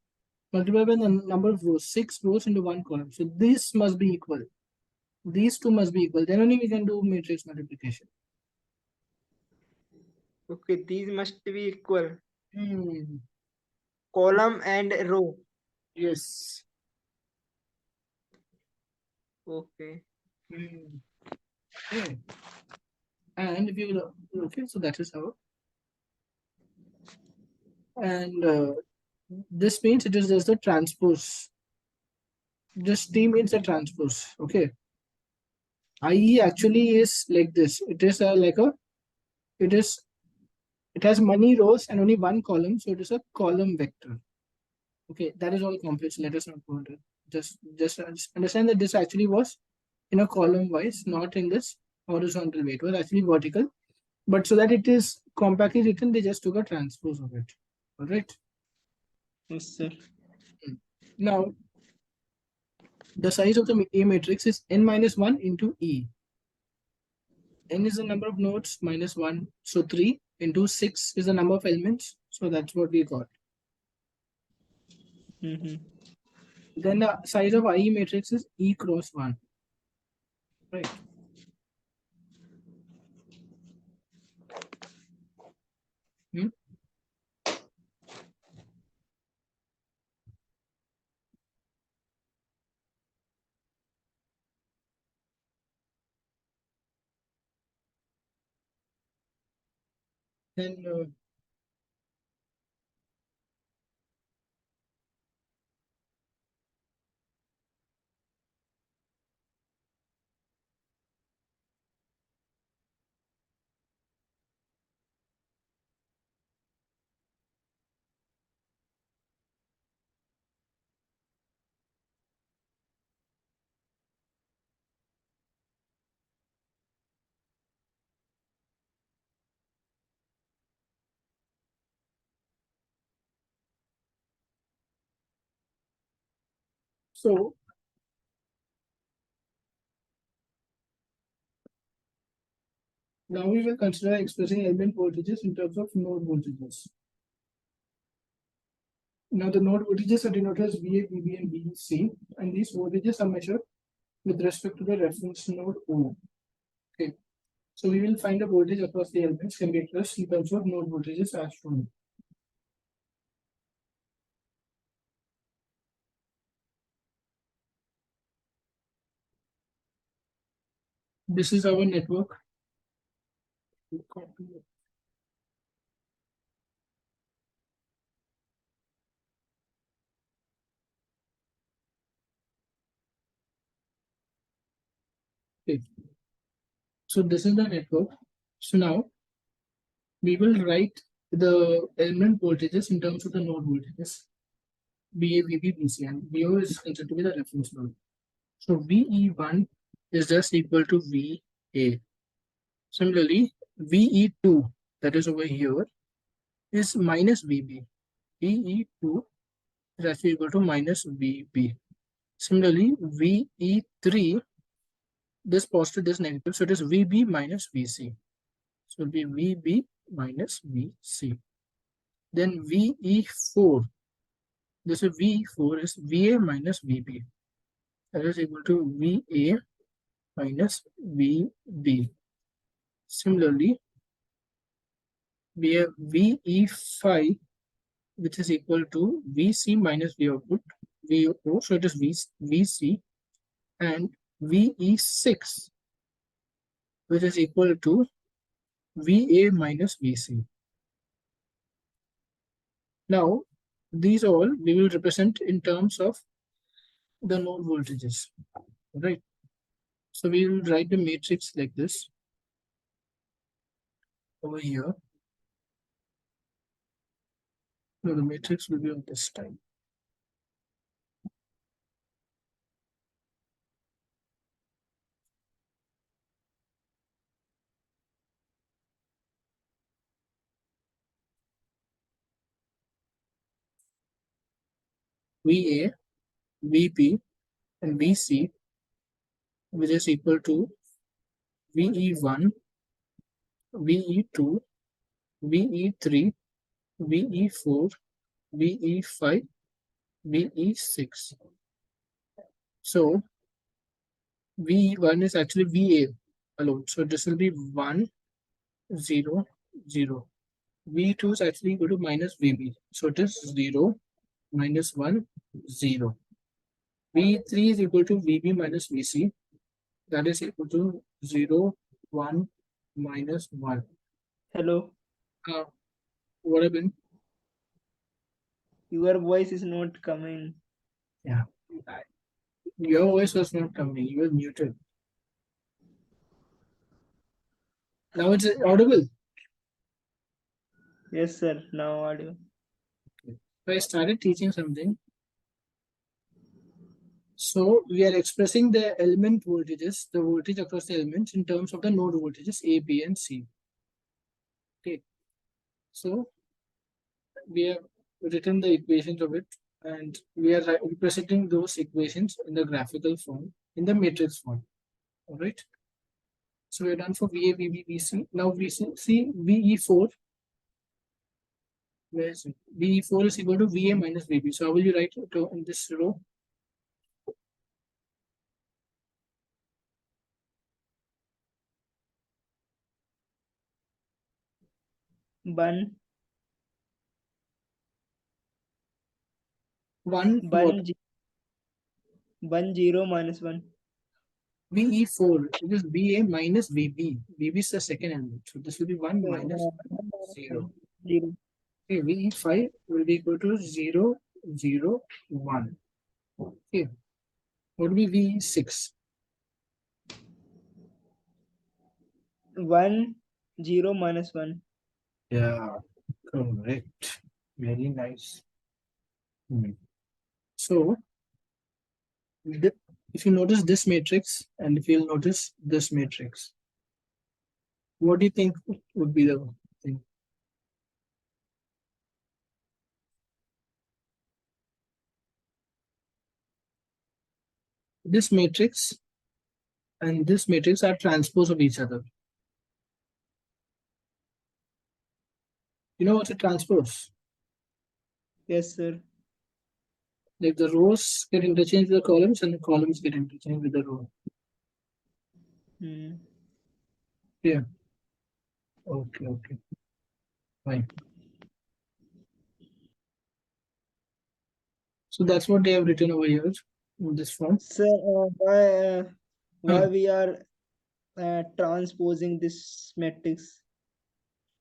multiplied by the number of rows, 6 rows into 1 column. So this must be equal. These two must be equal. Then only we can do matrix multiplication. Okay, these must be equal, Hmm. column and row. Yes. Okay. Hmm. Okay. And if you look, okay, so that is how. And this means it is just the transpose. Just T means a transpose. Okay. IE actually is like this. It is like a. It is. It has many rows and only one column, so it is a column vector. Okay, that is all complex. Let us not go into it. Just understand that this actually was in a column wise, not in this horizontal way. It was actually vertical, but so that it is compactly written, they just took a transpose of it. All right. Yes sir. Now the size of the A matrix is n minus 1 into E. N is the number of nodes minus 1. So 3 into 6 is the number of elements. So that's what we got. Mm-hmm. Then the size of IE matrix is E cross 1. Right. Hmm? Then So now we will consider expressing element voltages in terms of node voltages. Now the node voltages are denoted as VA, VB, and VC, and these voltages are measured with respect to the reference node O. Okay, so we will find the voltage across the elements can be expressed in terms of node voltages as shown. This is our network. Okay. So this is the network. So now we will write the element voltages in terms of the node voltages. VA, VB, VC, and VO is considered to be the reference node. So VE1 is just equal to VA. Similarly, VE2, that is over here, is minus VB. VE2 is actually equal to minus VB. Similarly, VE3, this positive, this negative, so it is VB minus VC. So it will be VB minus VC. Then VE4, this is VE4 is VA minus VB. That is equal to VA minus VB. Similarly, we have VE5, which is equal to VC minus V output, VO, so it is VC, and VE6, which is equal to VA minus VC. Now, these all we will represent in terms of the node voltages, right? So we will write the matrix like this over here. No, the matrix will be on this type. VA, VB, and VC, which is equal to VE1, VE2, VE3, VE4, VE5, VE6. So VE1 is actually VA alone. So this will be 1, 0, 0. V2 is actually equal to minus VB. So it is 0, minus 1, 0. V3 is equal to VB minus VC. That is equal to 0, 1, minus 1. Hello. What happened? Your voice is not coming. Yeah. Your voice was not coming. You were muted. Now it's audible. Yes, sir. Now audio. So I started teaching something. So we are expressing the element voltages, the voltage across the elements in terms of the node voltages A, B, and C. Okay. So we have written the equations of it, and we are representing those equations in the graphical form, in the matrix form. All right. So we're done for VA, VB, VC. Now we see VE4. Where is it? VE4 is equal to VA minus VB. So how will you write it in this row? 1, 1, 1, 1, 0, minus 1. VE4, it is VA minus VB. VB is the second element. So this will be 1 minus 0. 0. Okay, VE5 will be equal to 0, 0, 1. Okay. What will be VE6? 1, 0, minus 1. Yeah, correct. Very nice. So, if you notice this matrix and if you'll notice this matrix, what do you think would be the thing? this matrix and this matrix are transpose of each other. You know what's a transpose? Yes, sir. Like the rows get interchanged with the columns and the columns get interchanged with the row. Hmm. Yeah. Okay. Fine. So that's what they have written over here in this form. So why Huh. we are transposing this matrix?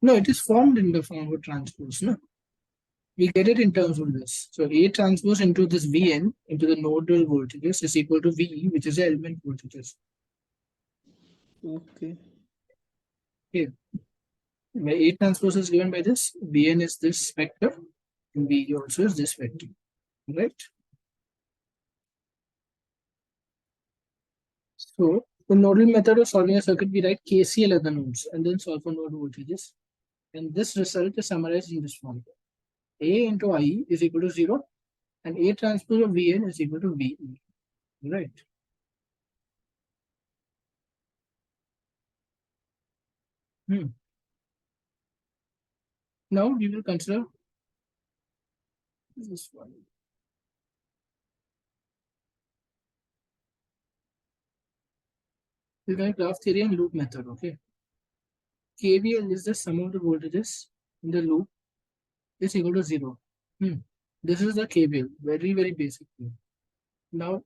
No, it is formed in the form of a transpose. No, we get it in terms of this. So A transpose into this Vn into the nodal voltages is equal to VE, which is the element voltages. Okay. Okay. Where A transpose is given by this, Vn is this vector, and VE also is this vector. Right? So the nodal method of solving a circuit, we write KCL at the nodes and then solve for node voltages. And this result is summarized in this form. A into I is equal to 0 and A transpose of Vn is equal to VE. Right. Hmm. Now we will consider this one. We're going to graph theory and loop method. Okay. KVL is the sum of the voltages in the loop is equal to 0. Hmm. This is the KVL. Very basic thing. Now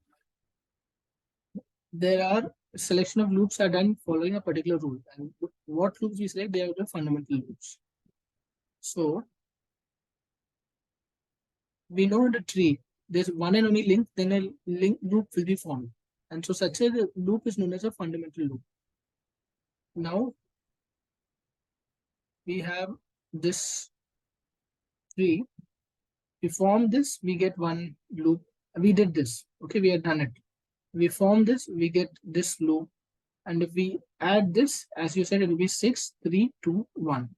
there are a selection of loops are done following a particular rule. And what loops we select, they are the fundamental loops. So we know in the tree there's one and only link, then a link loop will be formed. And so such a loop is known as a fundamental loop. Now we have this tree. We form this, we get one loop. We did this. Okay, we have done it. We form this, we get this loop. And if we add this, as you said, it will be 6, 3, 2, 1.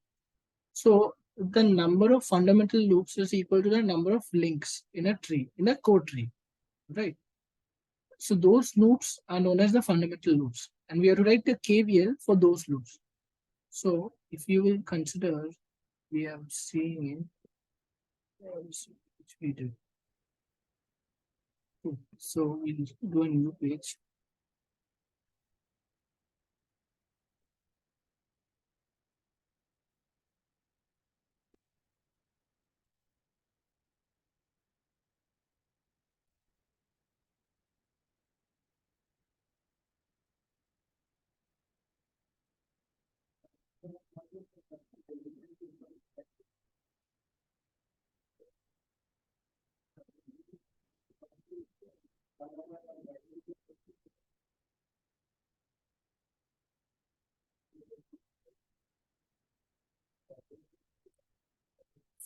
So the number of fundamental loops is equal to the number of links in a tree, in a code tree, right? So those loops are known as the fundamental loops. And we have to write the KVL for those loops. So if you will consider, we have seen, which we did. So we'll go a new page.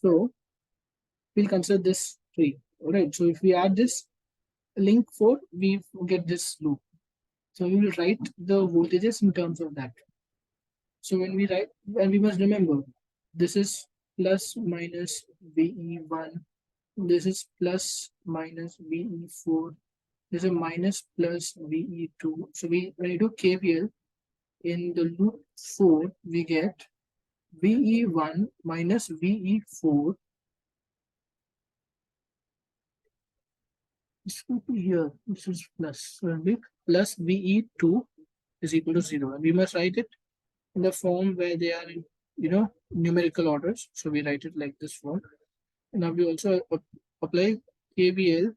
So we'll consider this tree. All right. So if we add this link 4, we get this loop. So we will write the voltages in terms of that. So when we write, and we must remember, this is plus minus VE1. This is plus minus VE4. This is minus plus VE2. So when you do KVL in the loop 4, we get VE1 minus VE4. This will be here. This is plus. So it'll be plus VE2 is equal to 0. And we must write it in the form where they are in, numerical orders. So we write it like this form. And now we also apply KVL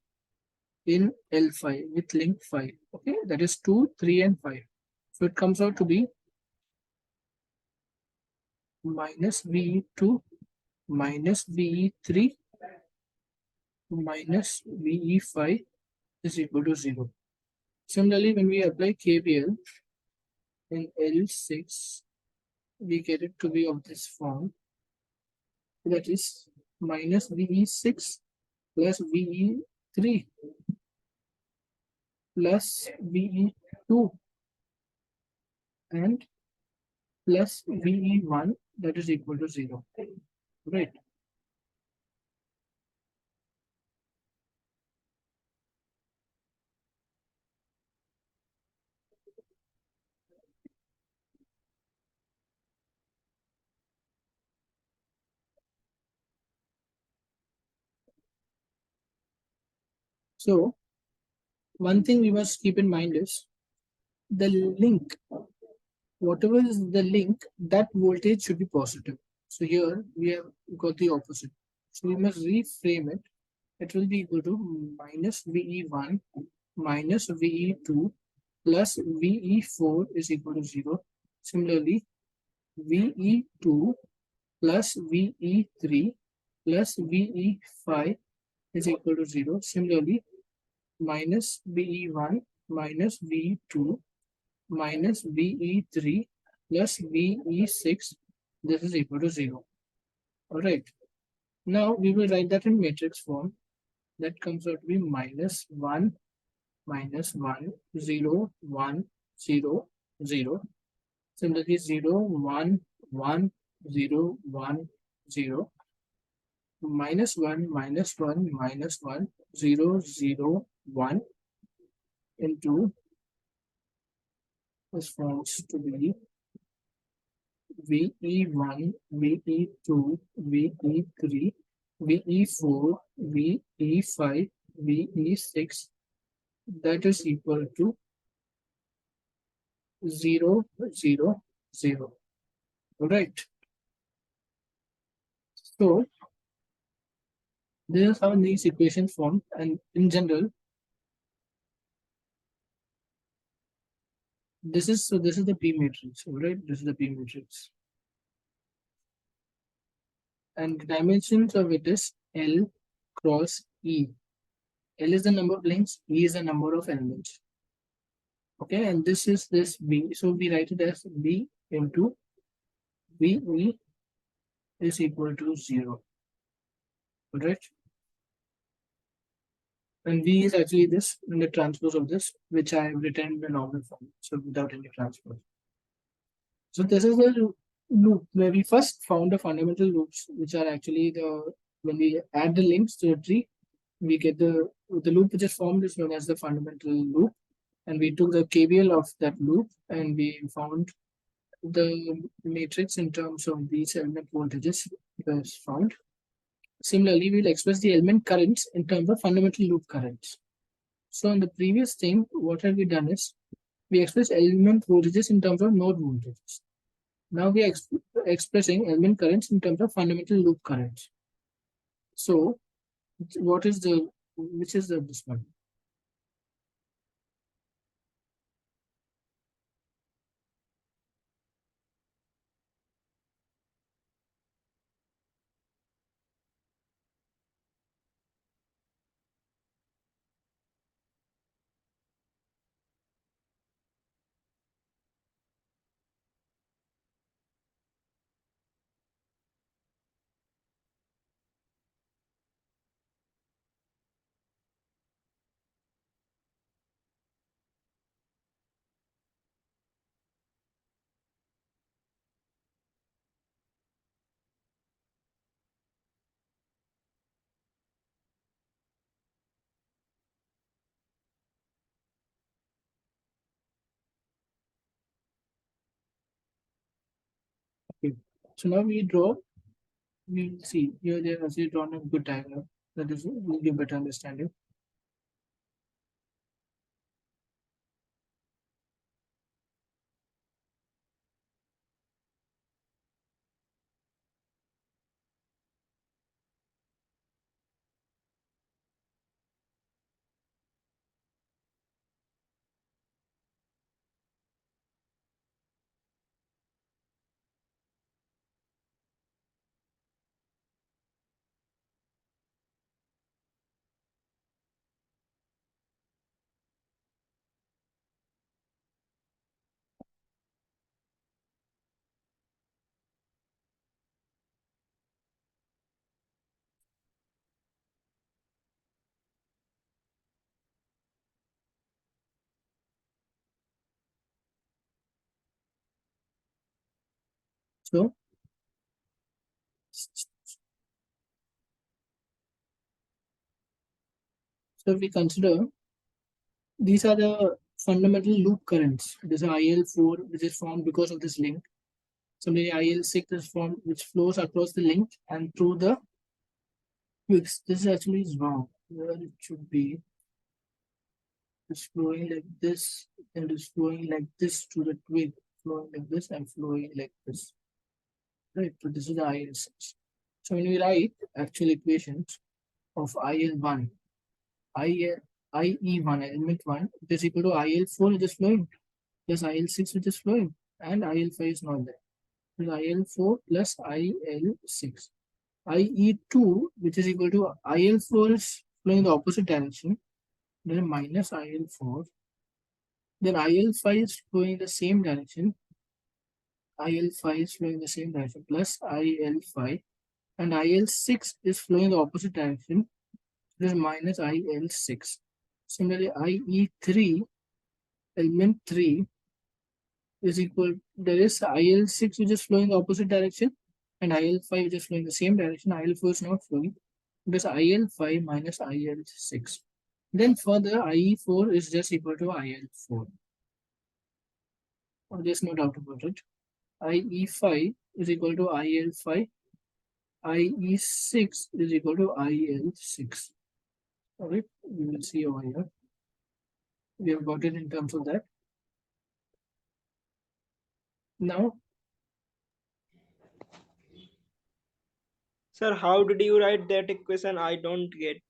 in L5 with link 5. Okay, that is 2, 3, and 5. So it comes out to be minus VE2 minus VE3 minus VE5 is equal to 0. Similarly, when we apply KVL in L6, we get it to be of this form. That is minus VE6 plus VE3 plus VE2 and plus VE1, that is equal to 0. Right. So one thing we must keep in mind is the link, whatever is the link, that voltage should be positive. So here we have got the opposite. So we must reframe it. It will be equal to minus VE1 minus VE2 plus VE4 is equal to 0. Similarly, VE2 plus VE3 plus VE5 is equal to 0. Similarly, minus VE1 minus VE2 minus VE3 plus VE6, this is equal to 0. Alright. Now we will write that in matrix form. That comes out to be minus 1, minus 1, 0, 1, 0, 0. Similarly, 0, 1, 1, 0, 1, 0. Minus 1, minus 1, minus 1, 0, 0, 1 into this forms to be VE1, VE2, VE3, VE4, VE5, VE6, that is equal to 0, 0, 0. Right. So this is how these equations form, and in general, this is the P matrix, right? This is the P matrix. And the dimensions of it is L cross E. L is the number of links, E is the number of elements. Okay, and this is this B. So we write it as B into VE is equal to 0. Right? And V is actually this in the transpose of this, which I have written in the normal form, so without any transpose. So this is the loop where we first found the fundamental loops, which are actually the when we add the links to the tree, we get the loop which is formed is known as the fundamental loop, and we took the KVL of that loop and we found the matrix in terms of these element voltages was found. Similarly, we'll express the element currents in terms of fundamental loop currents. So in the previous thing, what have we done is we express element voltages in terms of node voltages. Now we are expressing element currents in terms of fundamental loop currents. So what is which is this one? Okay. So now we'll see here there as you drawn a good diagram that is will give better understanding. So if we consider these are the fundamental loop currents. This is IL4 which is formed because of this link. Similarly, IL6 is formed which flows across the link and through the wicks. This is actually wrong. Where it should be. is flowing like this, and is flowing like this to the twig, flowing like this and flowing like this. Right, so this is the IL6. So when we write actual equations of IL1, IE1, element 1, it is equal to IL4, which is flowing, plus IL6, which is flowing, and IL5 is not there. So IL4 plus IL6. IE2, which is equal to IL4 is flowing in the opposite direction, then minus IL4. Then IL5 is flowing in the same direction. IL5 is flowing in the same direction plus IL5. And IL6 is flowing in the opposite direction. It is minus IL6. Similarly, IE3, element 3, is equal, there is IL6 which is flowing in the opposite direction, and IL5 which is flowing in the same direction. IL4 is not flowing. It is IL5 minus IL6. Then further, IE4 is just equal to IL4. There's no doubt about it. IE5 is equal to IL5. IE6 is equal to IL6. Alright, we will see over here. We have got it in terms of that. Now, Sir, how did you write that equation? I don't get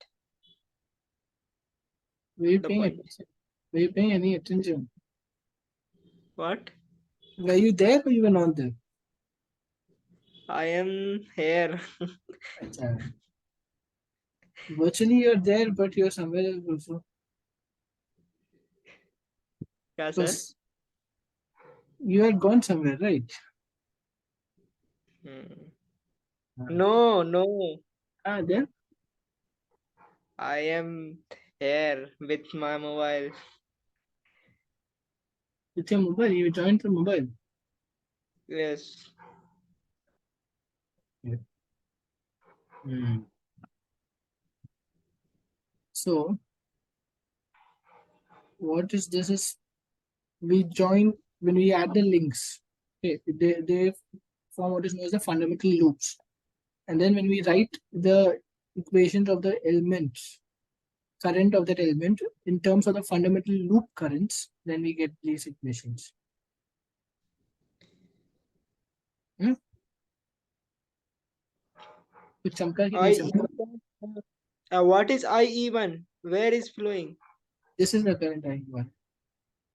were you the paying point. attention? Were you paying any attention? What? Were you there or you were not there? I am here. Acha. Virtually you're there, but you're somewhere else also. Yeah, sir. Because you had gone somewhere, right? Hmm. Ah, No. then I am here with my mobile. with your mobile, you joined the mobile. Yes. Yeah. Hmm. So, what is this? Is we join when we add the links. Okay, they form what is known as the fundamental loops. And then when we write the equations of the elements, current of that element in terms of the fundamental loop currents, then we get these equations. Hmm? कुछ चमका कि नहीं चमका? What is IE1? Where is flowing? This is the current I1.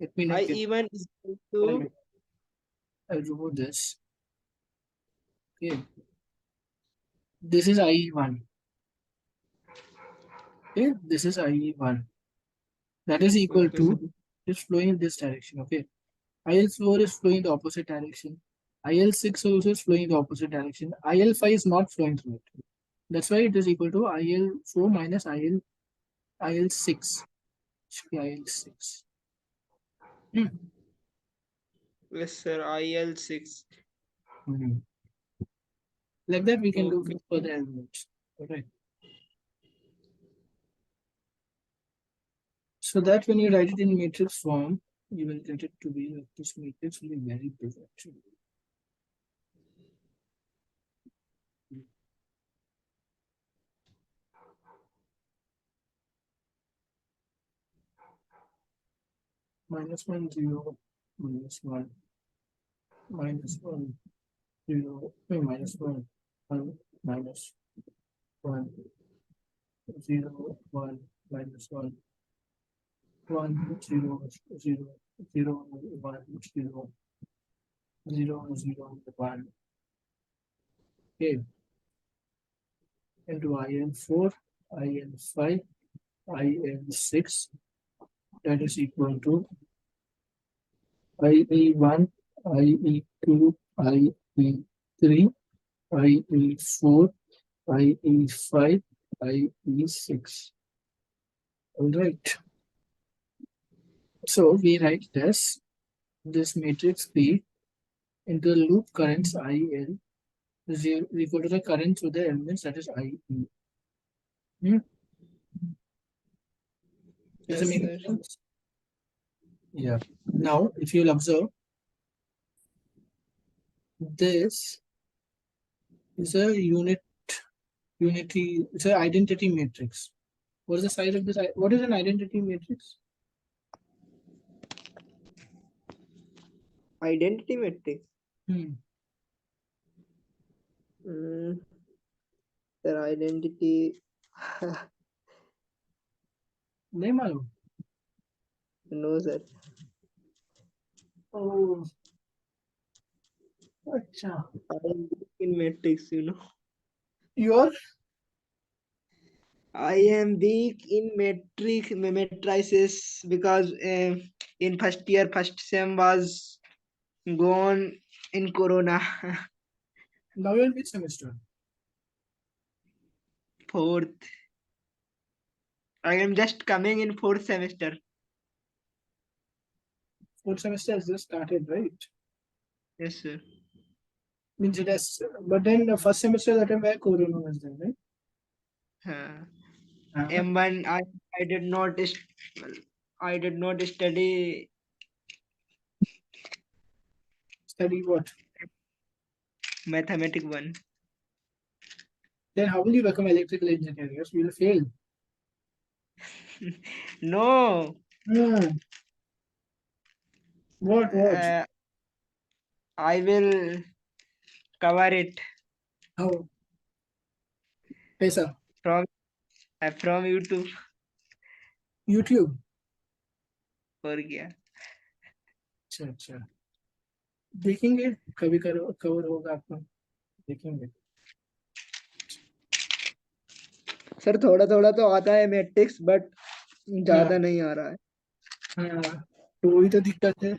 Let me like it. IE1 is equal to I'll remove this. Okay. This is IE1. Okay. This is IE1. That is equal okay, sir. to, it's flowing in this direction. Okay. IL4 is flowing in the opposite direction. IL6 also is flowing in the opposite direction. IL5 is not flowing through it. That's why it is equal to IL4 minus IL6. Should be IL6. Yes, sir. IL6. Mhm. Like that, we can do Okay. further elements. Alright. So that when you write it in matrix form, you will get it to be like this matrix will be very big actually. Minus 1, 0, minus 1, minus 1, 0, minus 1, 1, minus 1, 0, 1, minus 1, 1, 0, 0, 0, 1, 0, 0, 0, 1. Okay. Into IN4, IN5, IN6, that is equal to IE1, IE2, IE3, IE4, IE5, IE6. All right. So we write this matrix P into the loop currents IL is equal to the currents with the elements, that is IE. Hmm? Does it Yes, make sir. sense? Yeah. Now, if you'll observe, this is a unity, it's an identity matrix. What is the size of this? What is an identity matrix? Identity matrix. Hmm. Sir, identity. नहीं मालूम. No, sir. Oh. अच्छा. I am weak in matrix, you know. You are? I am weak in matrices because in first year, first sem was gone in Corona. Now you're in which semester? Fourth. I am just coming in fourth semester. Fourth semester has just started, right? Yes, sir. Means it has, but then the first semester that time where Corona was there, right? M1, I did not I did not study Study what? mathematics one. Then how will you become electrical engineer? Yes, you will fail. No, Hmm. What? uh, I will cover it How? Paisa. from from YouTube. YouTube. और क्या? अच्छा अच्छा. देखेंगे कभी cover होगा आपको. देखेंगे. Sir थोड़ा थोड़ा तो आता है मैट्रिक्स बट हाँ ज्यादा नहीं आ रहा है. हाँ. तो वही तो दिक्कत है.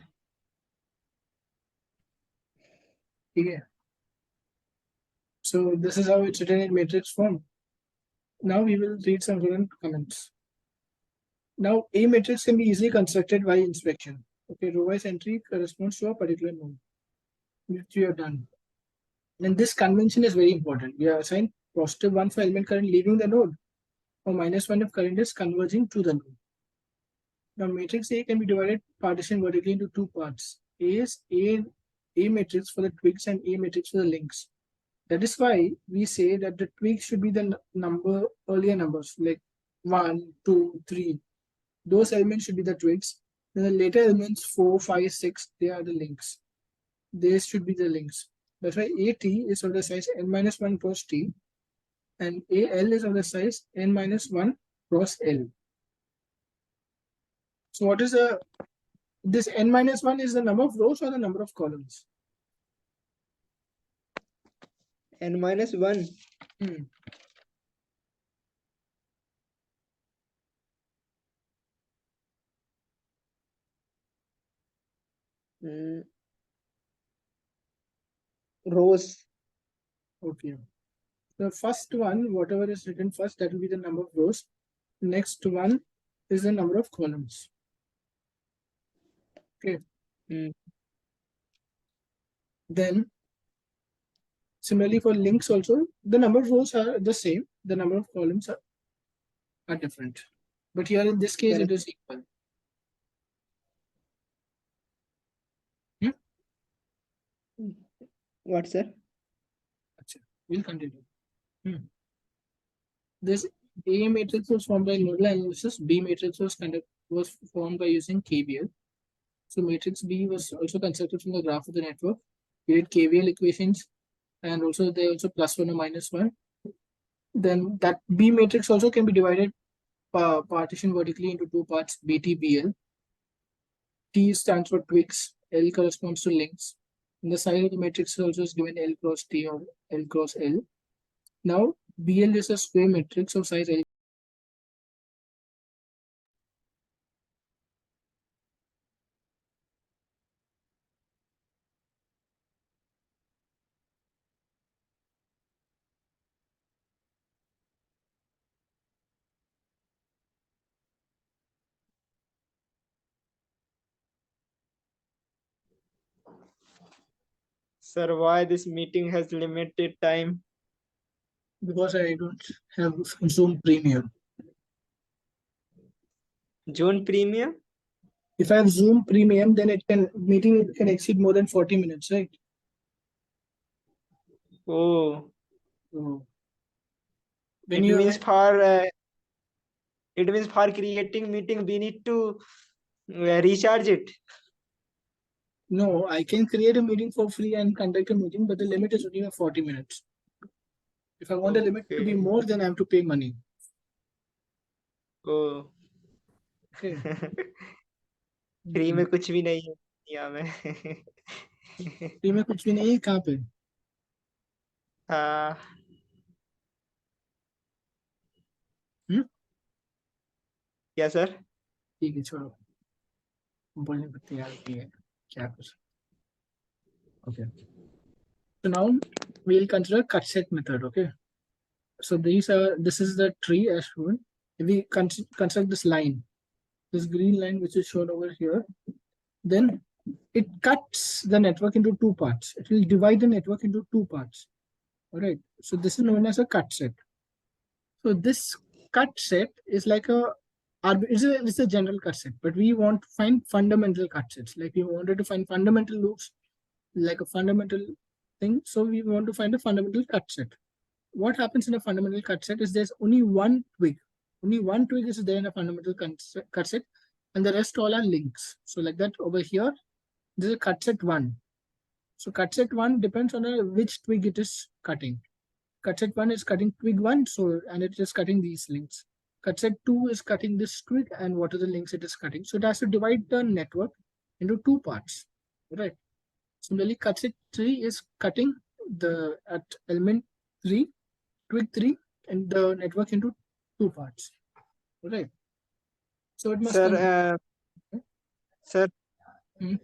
ठीक है. So this is how it's written in matrix form. Now we will read some student comments. Now a matrix can be easily constructed by inspection. Okay, row wise entry corresponds to a particular node, which we have done. And this convention is very important. We have assigned positive one for element current leaving the node, or minus one if current is converging to the node. Now matrix A can be divided partition vertically into two parts. A is A matrix for the twigs and A matrix for the links. That is why we say that the twigs should be the earlier numbers like 1, 2, 3. Those elements should be the twigs. Then the later elements 4, 5, 6, they are the links. They should be the links. That's why AT is of the size n minus 1 cross T and AL is of the size n minus 1 cross L. So what is this n minus 1 is the number of rows or the number of columns? n-1. Rows. Okay. The first one, whatever is written first, that will be the number of rows. Next one is the number of columns. Okay. Then similarly for links also, the number of rows are the same. The number of columns are different. But here in this case, it is equal. What, sir? We'll continue. This A matrix was formed by nodal analysis. B matrix was formed by using KVL. So matrix B was also constructed from the graph of the network. We did KVL equations, and also they also plus one or minus one. Then that B matrix also can be divided partition vertically into two parts, BT/BL. T stands for twigs, L corresponds to links. And the size of the matrix also is given L cross T or L cross L. Now BL is a square matrix of size L. Sir, why this meeting has limited time? Because I don't have Zoom Premium. June premium? If I have Zoom Premium, then meeting can exceed more than 40 minutes, right? Oh, So when it you means for creating meeting we need to recharge it. No, I can create a meeting for free and conduct a meeting, but the limit is only 40 minutes. If I want the limit to be Okay. more, then I have to pay money. Oh Okay. Free में Hmm. कुछ भी नहीं है दुनिया में free में कुछ भी नहीं है कहाँ पे? हाँ Hmm? क्या सर ठीक है छोड़ो बोलने को तैयार नहीं है क्या कुछ. Okay. So now we'll consider cut set method. Okay. So this is the tree as shown. If we construct this line, this green line which is shown over here, then it cuts the network into two parts. It will divide the network into two parts. All right. So this is known as a cut set. So this cut set is like it's a general cut set, but we want to find fundamental cut sets. Like we wanted to find fundamental loops, like a fundamental thing. So we want to find a fundamental cut set. What happens in a fundamental cut set is there's only one twig. Only one twig is there in a fundamental cut set, and the rest all are links. So like that over here, this is a cut set one. So cut set one depends on which twig it is cutting. Cut set one is cutting twig one, so and it is cutting these links. Cut set two is cutting this twig and what are the links it is cutting. So it has to divide the network into two parts. Right. Similarly, cut set three is cutting the at element three, twig three, and the network into two parts. Right. So it must sir sir Hmm.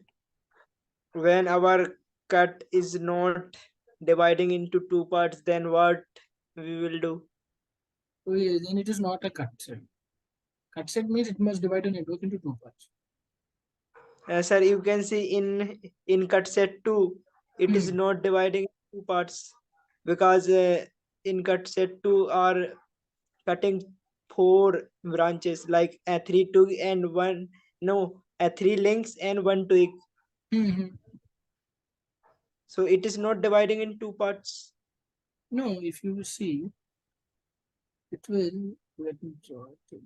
when our cut is not dividing into two parts, then what we will do? Then it is not a cut set. Cut set means it must divide a network into two parts. Sir, you can see in cut set 2, it is Hmm. not dividing into two parts because in cut set 2 are cutting 4 branches like a 3 twig and one no a 3 links and 1 twig. Hmm. So it is not dividing in two parts. No, if you see, it will. Let me draw it.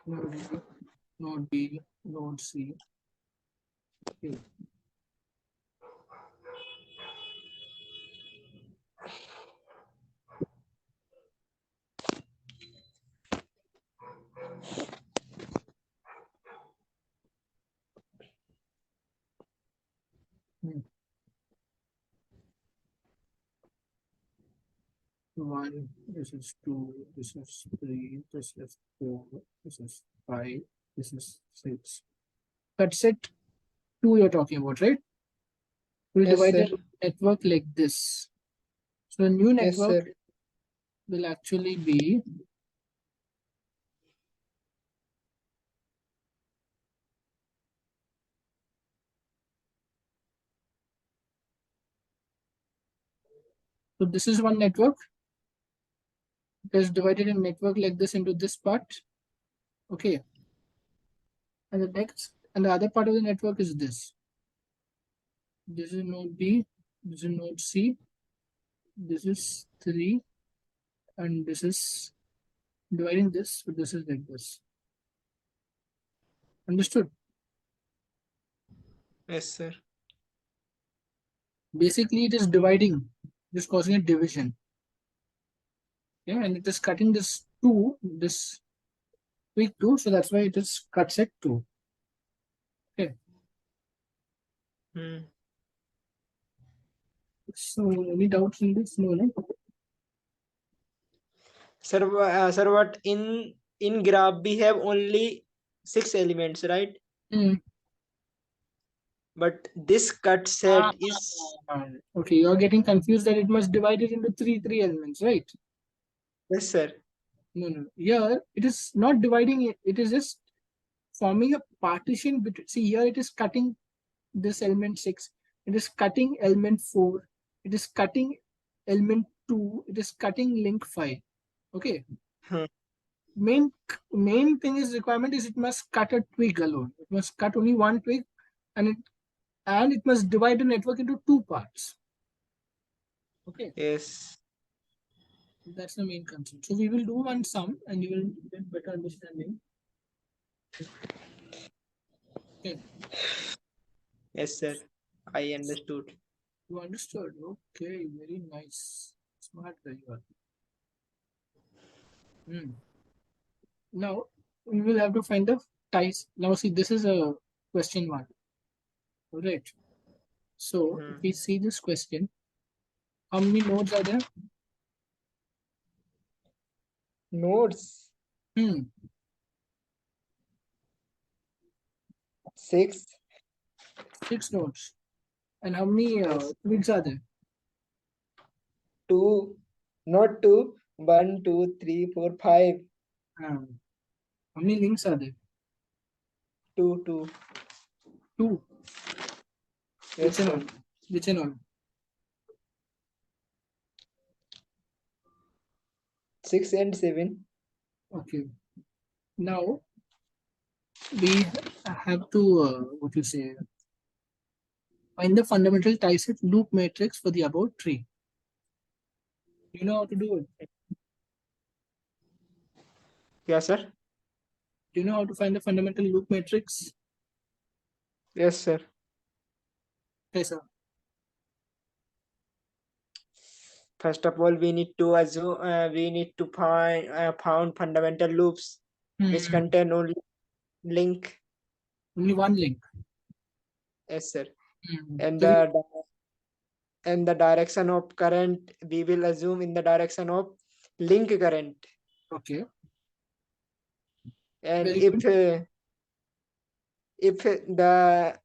Node A, node B, node C. Okay. Hmm. 1, this is 2, this is 3, this is 4, this is 5, this is 6. Cut set 2 you're talking about, right? We'll Yes, divide sir. the network like this. So a new Yes, network sir. will actually be so this is one network. It is divided in network like this into this part. Okay. And the other part of the network is this. This is node B, this is node C, this is 3, and this is dividing this, so this is like this. Understood? Yes, sir. Basically, it is dividing, it is causing a division. Yeah, and it is cutting this 2, this weak 2, so that's why it is cut set 2. Okay. Hmm. So, any doubts in this? No, no? Sir, sir, what in graph we have only 6 elements, right? Hmm. But this cut set is Okay, you're getting confused that it must divide it into three elements, right? yes, sir. No, no. Here, it is not dividing it. It is just forming a partition between. See, here it is cutting this element 6. It is cutting element 4. It is cutting element 2. It is cutting link 5. Okay. Hmm. Main main thing is requirement is it must cut a twig alone. It must cut only one twig and it and it must divide the network into two parts. Okay, Yes. that's the main concept. So we will do one sum and you will get better understanding. Okay, Yes, sir. I understood. you understood. Okay, very nice. Smart guy you are. Hmm. Now we will have to find the ties. Now see, this is a question mark. Alright. So if we see this question, how many nodes are there? Nodes. Hmm. 6. 6 nodes. And how many Yes. twigs are there? 2. Not 2. 1, 2, 3, 4, 5. How many links are there? 2, 2. 2. Yes, Which and sir. all? Which and all? 6 and 7. Okay. Now we have to what you say, find the fundamental tie set loop matrix for the above tree. You know how to do it? Yes, sir. Do you know how to find the fundamental loop matrix? Yes, sir. Yes, sir. First of all, we need to assume we need to found fundamental loops which Hmm. contain only link. Only one link. Yes, sir. Hmm. And So we, the direction of current we will assume in the direction of link current. okay. And Very good. if the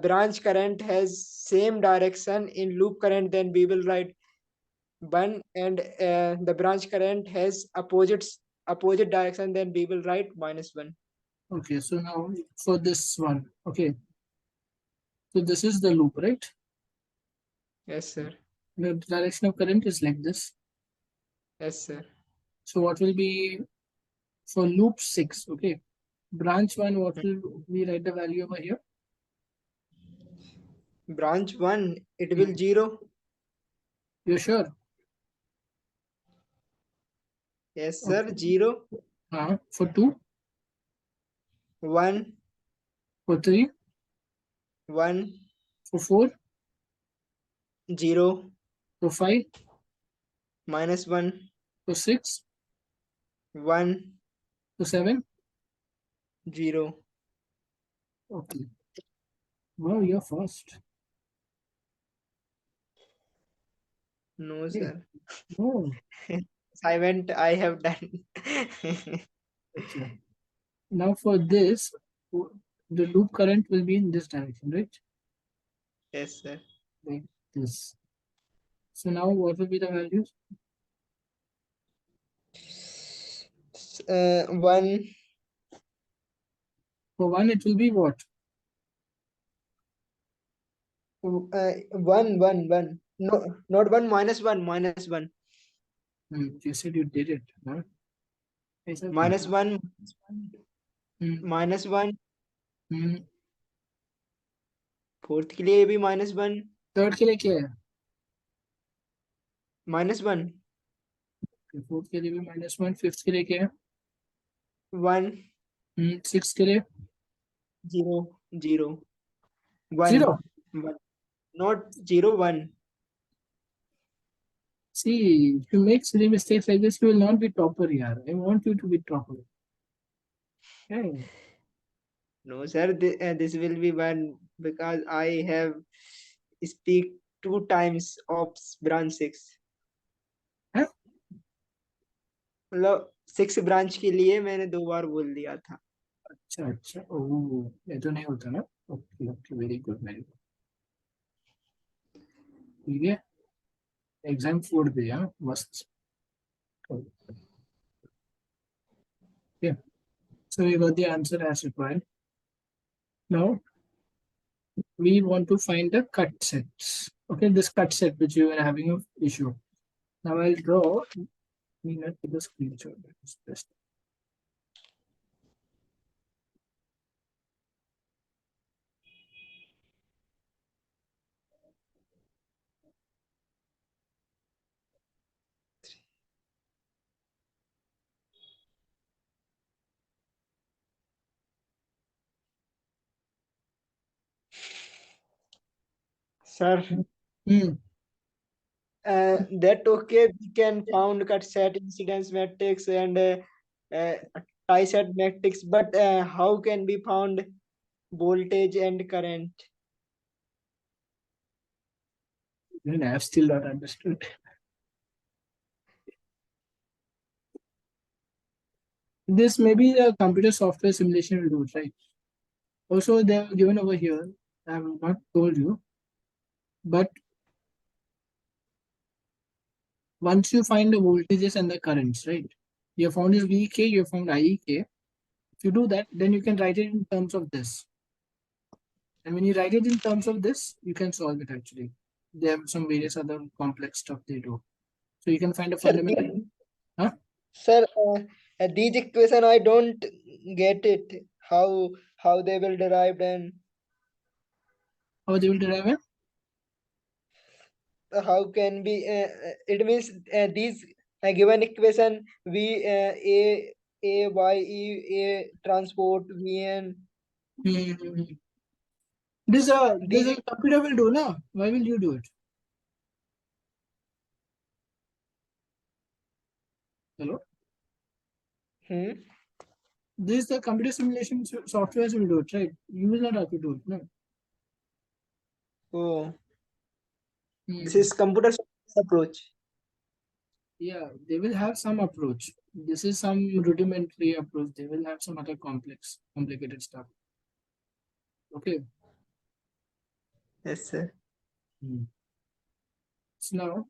branch current has same direction in loop current, then we will write 1, and the branch current has opposite direction, then we will write -1. Okay. So now for this one, okay. So this is the loop, right? Yes, sir. The direction of current is like this. Yes, sir. So what will be for loop 6? Okay. Branch 1, what will we write the value over here? Branch 1, it will Hmm. 0. You're sure? Yes, sir. Okay. 0, For 2, 1, for 3, 1, for 4, 0, for 5, -1, for 6, 1, for 7. 0. Okay. Wow, you're fast. No, Okay. sir. Oh, Assignment I have done. okay. Now for this, the loop current will be in this direction, right? Yes, sir. Like this. So now what will be the values? 1, For 1, it will be what? 1, 1, 1. No, not 1, -1, -1. You said you did it. Huh? ऐसा क्या था? -1, Hmm. -1. Hmm. Fourth के लिए भी -1, third के लिए क्या है? -1, फोर्थ के लिए भी -1, फिफ्थ के लिए क्या है? 1, 6 के लिए 0, 0, 1, 0. 1. Not 0, 1. See, if you make silly mistakes like this, you will not be topper here. I want you to be topper. Okay. No, sir. This will be 1 because I have speak 2 times of branch 6. हाँ? मतलब 6 branch के लिए मैंने 2 बार बोल दिया था. अच्छा अच्छा ओह ये तो नहीं होता ना. Okay okay very good very good. ठीक है. एग्जाम फोड़ दिया मस्त. Okay. So we got the answer as required. Now we want to find the cut sets. Okay, this cut set which you are having an issue. Now I'll draw. We need to the screenshot. It's best. Sir, Hmm. that okay, we can found cut set incidence matrix and uh, tie set matrix, but how can we found voltage and current? Even I have still not understood. This maybe the computer software simulation will do it, right? Also, they have given over here. I have not told you, but once you find the voltages and the currents, right? You have found is VK, you have found IEK. If you do that, then you can write it in terms of this. And when you write it in terms of this, you can solve it actually. They have some various other complex stuff they do. So you can find a Sir, fundamental. Huh? sir, these equation I don't get it. How they will derive and How they will derive it? how can be it means these given equation v a y e a transport vn Hmm. This these a computer will do, no? Why will you do it? Hello? hmm? This the computer simulation softwares will do it, right? You will not have to do it, no? Oh, this Hmm. is computer science approach. Yeah, they will have some approach. This is some rudimentary approach. They will have some other complicated stuff. Okay. Yes, sir. Hmm. So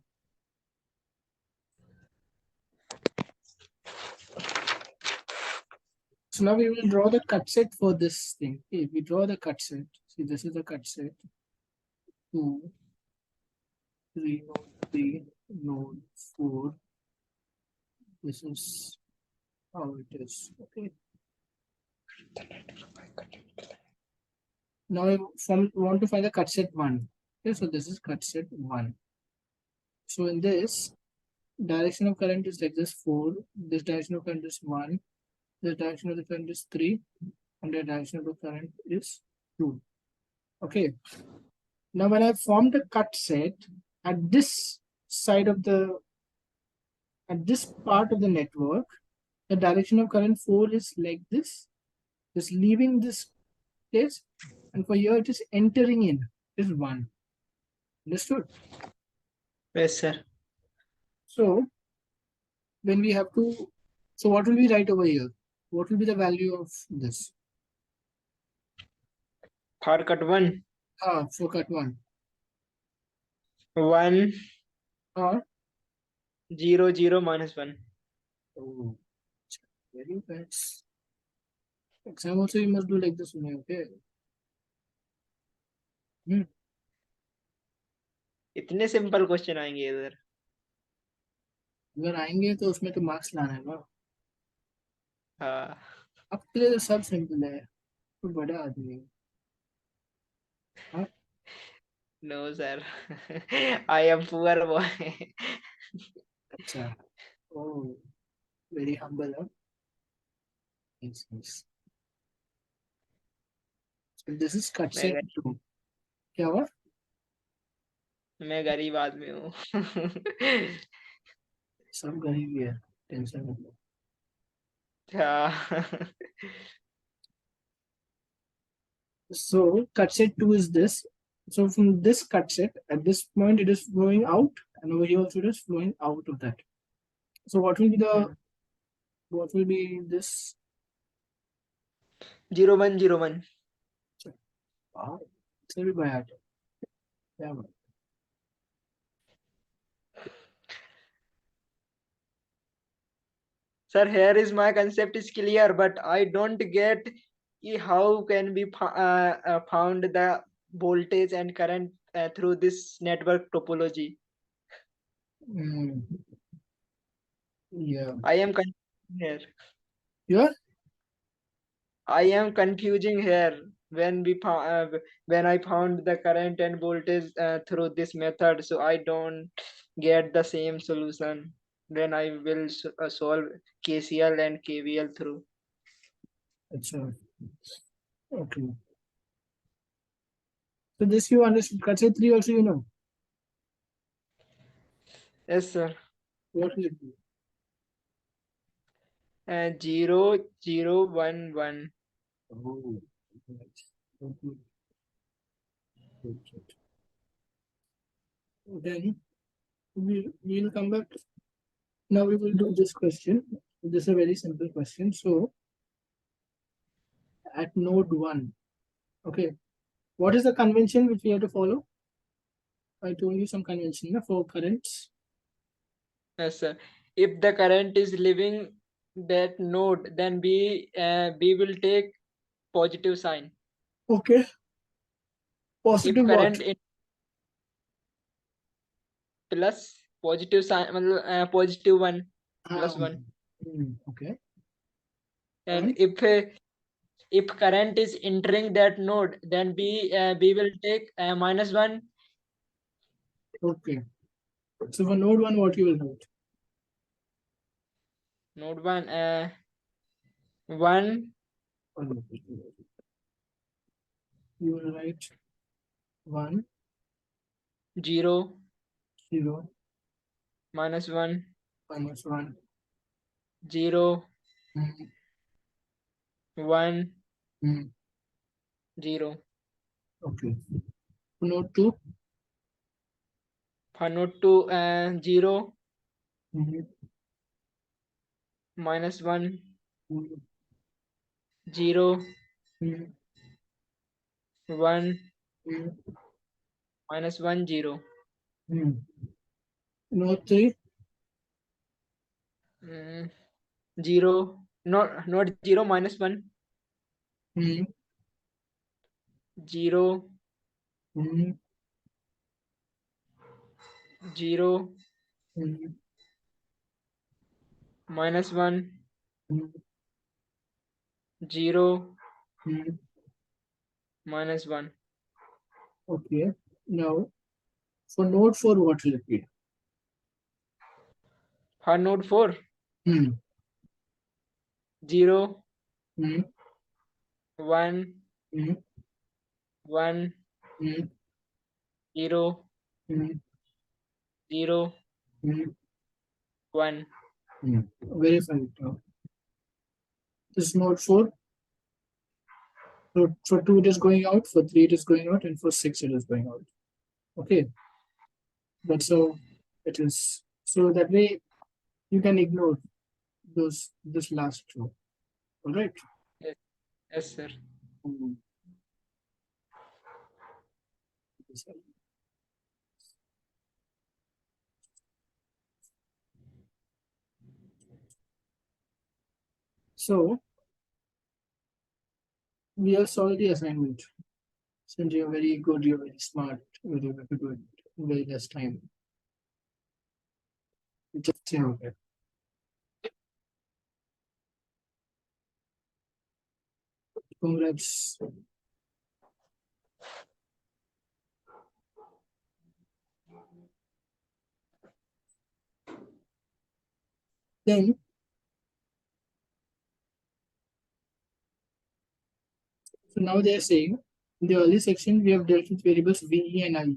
now we will draw the cut set for this thing. Okay, we draw the cut set. See, this is the cut set. 2, 3, node 3, node 4. This is how it is. Okay. Now I want to find the cut set 1. Okay, so this is cut set 1. So in this, direction of current is like this 4. This direction of current is 1. This direction of the current is 3. And the direction of the current is 2. Okay. Now when I form the cut set at this side of the at this part of the network, the direction of current 4 is like this, just leaving this place, and for here it is entering in, is 1. Understood? Yes, sir. So when we have to, so what will we write over here? What will be the value of this? For cut 1 For cut 1. 1 Or 0 0 minus 1. oh, very nice. Exam also you must do like this only, okay? Hmm. इतने simple question आएंगे इधर. अगर आएंगे तो उसमें तो marks लाना है ना. हाँ. आपके लिए तो सब सिंपल है, तो बड़ा आदमी है. हाँ? No, sir. I am poor boy. अच्छा. Oh, very humble, huh? Yes, yes. So this is cut मैं set 2. क्या हुआ? मैं गरीब आदमी हूँ. सब गरीब ही है, टेंशन मत लो. हाँ. So cut set 2 is this. So from this cut set, at this point it is flowing out, and over here also it is flowing out of that. So what will be this? 0 1 0 1. Wow, it's very bad. Yeah. Sir, here is my concept is clear, but I don't get how can we found the voltage and current through this network topology. Mm, yeah. I am confusing here. Yeah. I am confusing here when I found the current and voltage through this method, so I don't get the same solution when I will solve KCL and KVL through. अच्छा. Okay. So this you understood. Concept 3 also you know. Yes, sir. What will it be? 0, 0, 1, 1. Oh, nice. Okay. Good, good. Then we'll come back. Now we will do this question. This is a very simple question. So at node 1, okay, what is the convention which we have to follow? I told you some convention for currents. Yes, sir. If the current is leaving that node, then B will take positive sign. Okay. If Positive what? current in plus positive sign, positive 1 plus 1. Okay. And And if current is entering that node, then B will take minus 1. okay. So for node 1, what you will write? Node 1 1 You will write 1, 0 0, minus 1 minus 1. 0 Mm, 1 mm, 0. okay. For node 2, For node 2 0 mm, minus 1 mm, 0 mm, 1 mm, minus 1 0. mm. Node 3, 0 not 0 minus 1 mm, 0 mm, 0 mm, minus 1 mm, 0 mm. minus 1. Okay. Now for node 4, what will it be? For node 4 Mm, 0 mm, 1 mm, 1 mm, 0 mm, 0 mm, 1. mm. Verify it now. This is node 4. So for 2 it is going out, for 3 it is going out, and for 6 it is going out. Okay, that's how it is. So that way you can ignore this last row. All right. Yes, yes, sir. Mm. So we have solved the assignment. Since you're very good, you're very smart, you're able to do it in very less time. Just say okay. Congrats. Then so now they're saying in the early section we have dealt with variables VE and IE.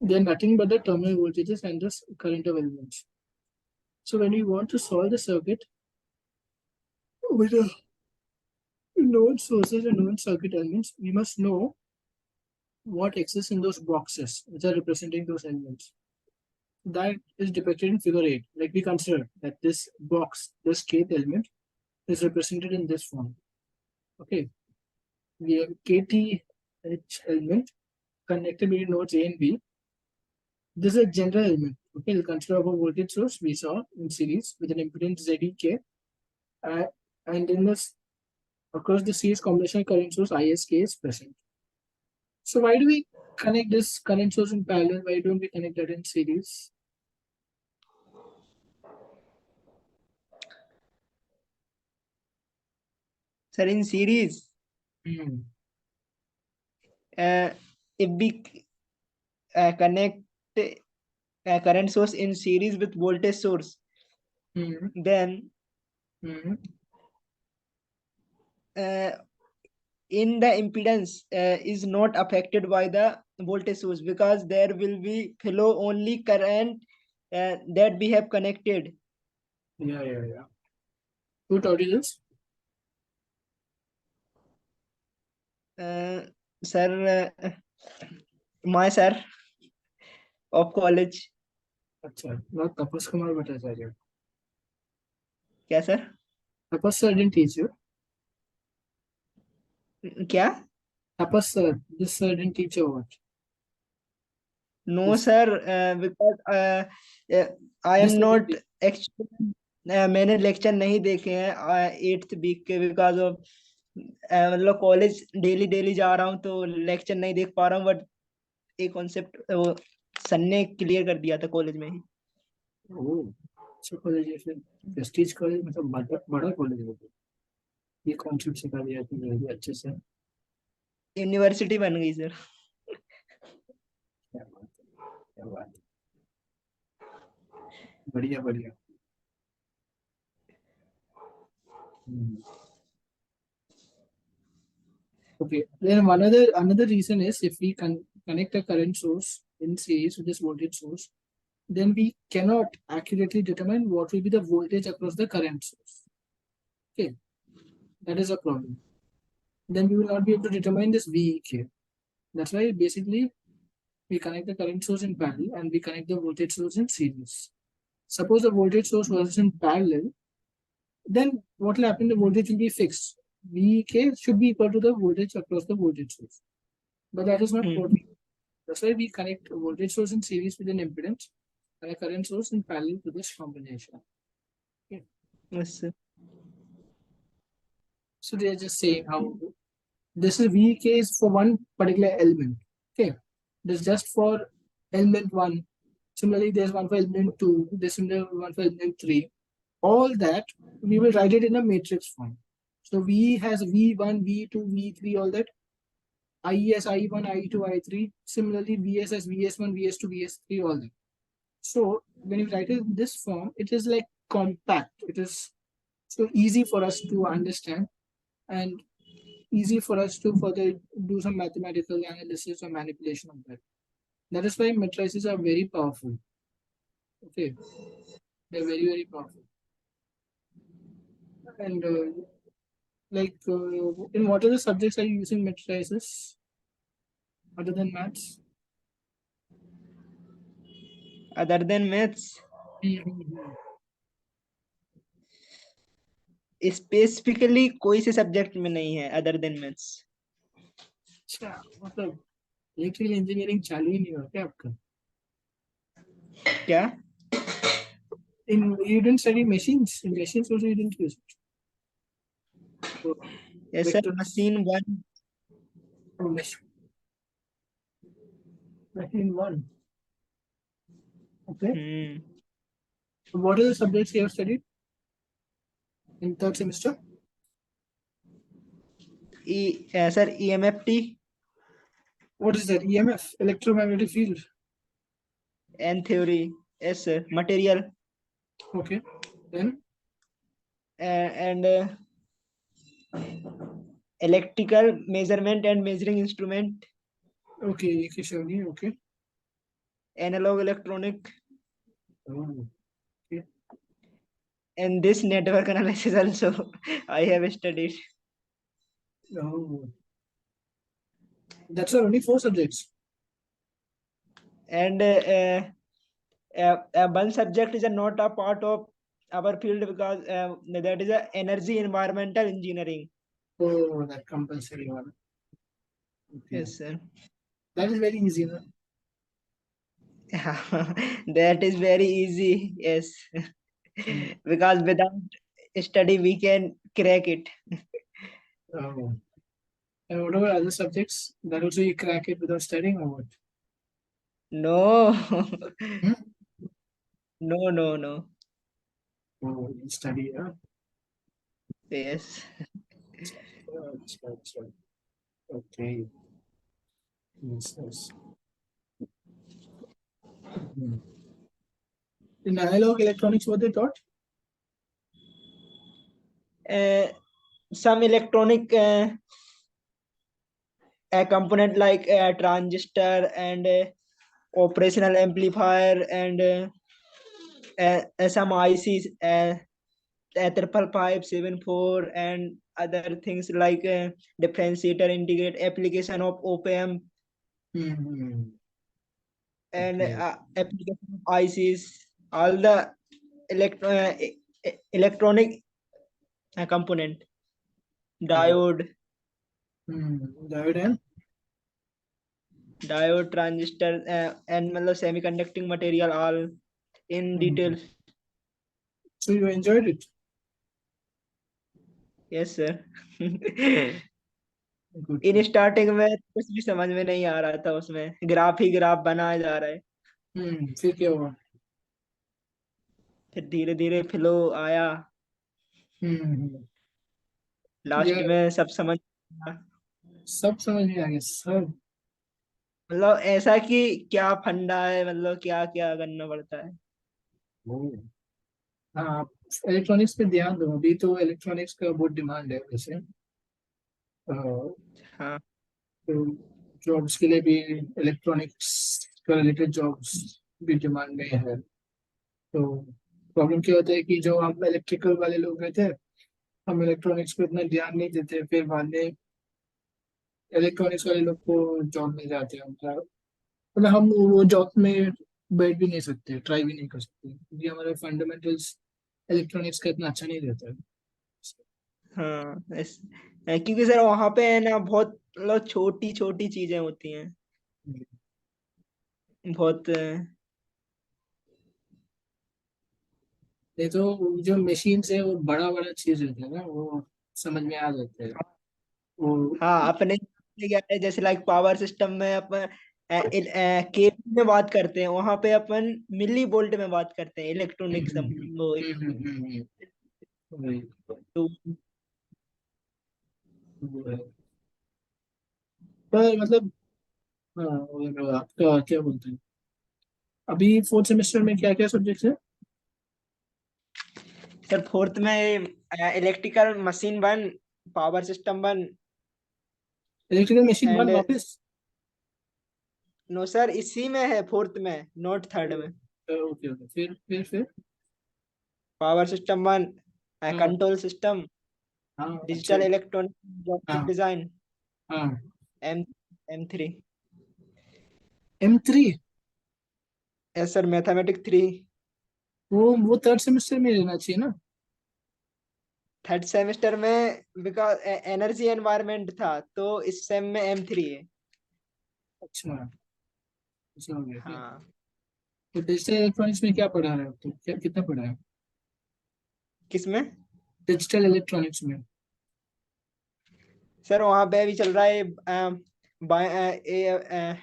They're nothing but the terminal voltages and the current of elements. So when we want to solve the circuit with a known sources and known circuit elements, we must know what exists in those boxes which are representing those elements. That is depicted in figure 8. Like we consider that this box, this kth element, is represented in this form. Okay. We have kth element connected between nodes A and B. This is a general element. Okay, we'll consider our voltage source we saw in series with an impedance ZEK. And in this across the series combination current source ISK is present. So why do we connect this current source in parallel? Why don't we connect that in series? Sir, in series, Hmm. if we connect current source in series with voltage source, Hmm. then Hmm. uh, in the impedance is not affected by the voltage source, because there will be flow only current that we have connected. Yeah. Who taught you this? Sir, my sir of college. अच्छा, not Tapas Kumar Bhattacharya. क्या sir? Tapas sir didn't teach you. क्या? Tapas sir, this sir didn't teach you what? No This, sir, because I this am sir didn't not teach. actually, मैंने lecture नहीं देखे हैं 8th week के, because of मतलब college daily daily जा रहा हूँ तो लेक्चर नहीं देख पा रहा हूँ, बट एक कॉन्सेप्ट वो सन ने क्लियर कर दिया था कॉलेज में ही. Oh, अच्छा कॉलेज है फिर. प्रेस्टीज कॉलेज मतलब बड़ा कॉलेज है. ये कॉन्सेप्ट सिखा दिया तुमने भी अच्छे से. यूनिवर्सिटी बन गई सर. क्या बात है, क्या बात है. बढ़िया बढ़िया. Okay. Then another reason is if we connect a current source in series with this voltage source, then we cannot accurately determine what will be the voltage across the current source. Okay, that is a problem. Then we will not be able to determine this VEK. That's why basically we connect the current source in parallel and we connect the voltage source in series. Suppose the voltage source was in parallel, then what will happen? The voltage will be fixed. VEK should be equal to the voltage across the voltage source. But that is not what we. That's why we connect a voltage source in series with an impedance and a current source in parallel to this combination. Okay. Yes, sir. So they are just saying how this is VK is for one particular element. Okay. This is just for element 1. Similarly, there's one for element 2, there's one for element 3. All that we will write it in a matrix form. So V has V1, V2, V3, all that. I has I1, I2, I3. Similarly, VS has VS1, VS2, VS3, all that. So when you write it in this form, it is like compact. It is so easy for us to understand and easy for us to further do some mathematical analysis or manipulation of that. That is why matrices are very powerful. Okay, they're very powerful. And in what other subjects are you using matrices other than maths? Other than maths, specifically कोई से subject में नहीं है other than maths. अच्छा, मतलब electrical engineering चालू ही नहीं हुआ क्या आपका? क्या? You didn't study machines. In machines also you didn't use it. So, yes sir, vectors. Machine 1. Oh, machine 1. Okay. So what are the subjects you have studied in third semester? Sir EMFT What is that? EMF, electromagnetic field. and theory. Yes sir, material Okay. Then and electrical measurement and measuring instrument, okay, Kishoni. Okay. analog electronic, Oh, okay. and this network analysis also I have studied. Oh, that's only 4 subjects. And one subject is not a part of our field, because that is a energy environmental engineering. Oh, that compulsory one. Okay. Yes sir. That is very easy. No? That is very easy. Yes. Because without study we can crack it. Oh. And what about other subjects? That also you crack it without studying or what? No. Hmm? No. Oh, you study, huh? Yes. Okay. Yes. In analog electronics, what they taught? Some electronic a component like a transistor and a operational amplifier and some ICs, triple 574 and other things like differentiator integrate application of op-amp Hmm. and Okay. application of ICs, all the electronic component, Oh. diode, Diode and transistor, and मतलब semiconducting material all in hmm. detail. So you enjoyed it? Yes sir. Good. In starting में कुछ भी समझ में नहीं आ रहा था, उसमें ग्राफ ही ग्राफ बनाया जा रहा है, फिर क्या हुआ? फिर धीरे धीरे फ्लो आया, हम्म। लास्ट ये में सब समझ आया। सब समझ में आ गया सब। मतलब ऐसा कि क्या फंडा है, मतलब क्या क्या करना पड़ता है। ओ। हाँ, आप इलेक्ट्रॉनिक्स पे ध्यान दो, अभी तो इलेक्ट्रॉनिक्स का बहुत डिमांड है वैसे। अ, हाँ तो जॉब्स के लिए भी इलेक्ट्रॉनिक्स का रिलेटेड जॉब्स भी डिमांड में है। तो प्रॉब्लम क्या होता है कि जो हम इलेक्ट्रिकल वाले लोग रहते हैं, हम इलेक्ट्रॉनिक्स पे इतना ध्यान नहीं देते, फिर बाद में इलेक्ट्रॉनिक्स वाले लोग को जॉब मिल जाते हैं उनका। मतलब हम वो जॉब में बैठ भी नहीं सकते, ट्राई भी नहीं कर सकते, क्योंकि हमारे फंडामेंटल्स इलेक्ट्रॉनिक्स का इतना अच्छा नहीं रहता है। हाँ क्योंकि सर वहां पे है ना बहुत मतलब छोटी छोटी चीजें होती हैं, बहुत नहीं तो जो मशीन है वो बड़ा बड़ा चीज रहता है ना, वो समझ में आ जाता है वो। हाँ अपने क्या है, जैसे लाइक पावर सिस्टम में अपन केवी में बात करते हैं, वहां पे अपन मिली वोल्ट में बात करते हैं, इलेक्ट्रॉनिक वो वही, तो वो है। पर मतलब हाँ, और आपका क्या बोलते हैं, अभी फोर्थ सेमेस्टर में क्या क्या सब्जेक्ट्स है? सर फोर्थ में electrical machine one, power system one electrical machine one and वापस? नो सर इसी में है, फोर्थ में नोट थर्ड में। ओके ओके, फिर पावर सिस्टम वन, हाँ कंट्रोल सिस्टम, हाँ अच्छा। डिजिटल इलेक्ट्रॉनिक हाँ डिजाइन, हाँ। M M3। M3? Yes sir mathematics 3। वो थर्ड सेमेस्टर में रहना चाहिए ना? थर्ड सेमेस्टर में बिकॉज एनर्जी एनवायरनमेंट था, तो इस सेम में M3 है। अच्छा, ऐसा हो गया क्या? हाँ तो डिजिटल इलेक्ट्रॉनिक्स में क्या पढ़ा रहे हो, तो क्या कितना पढ़ा है किसमें? डिजिटल इलेक्ट्रॉनिक्स में? सर वहाँ पे अभी चल रहा है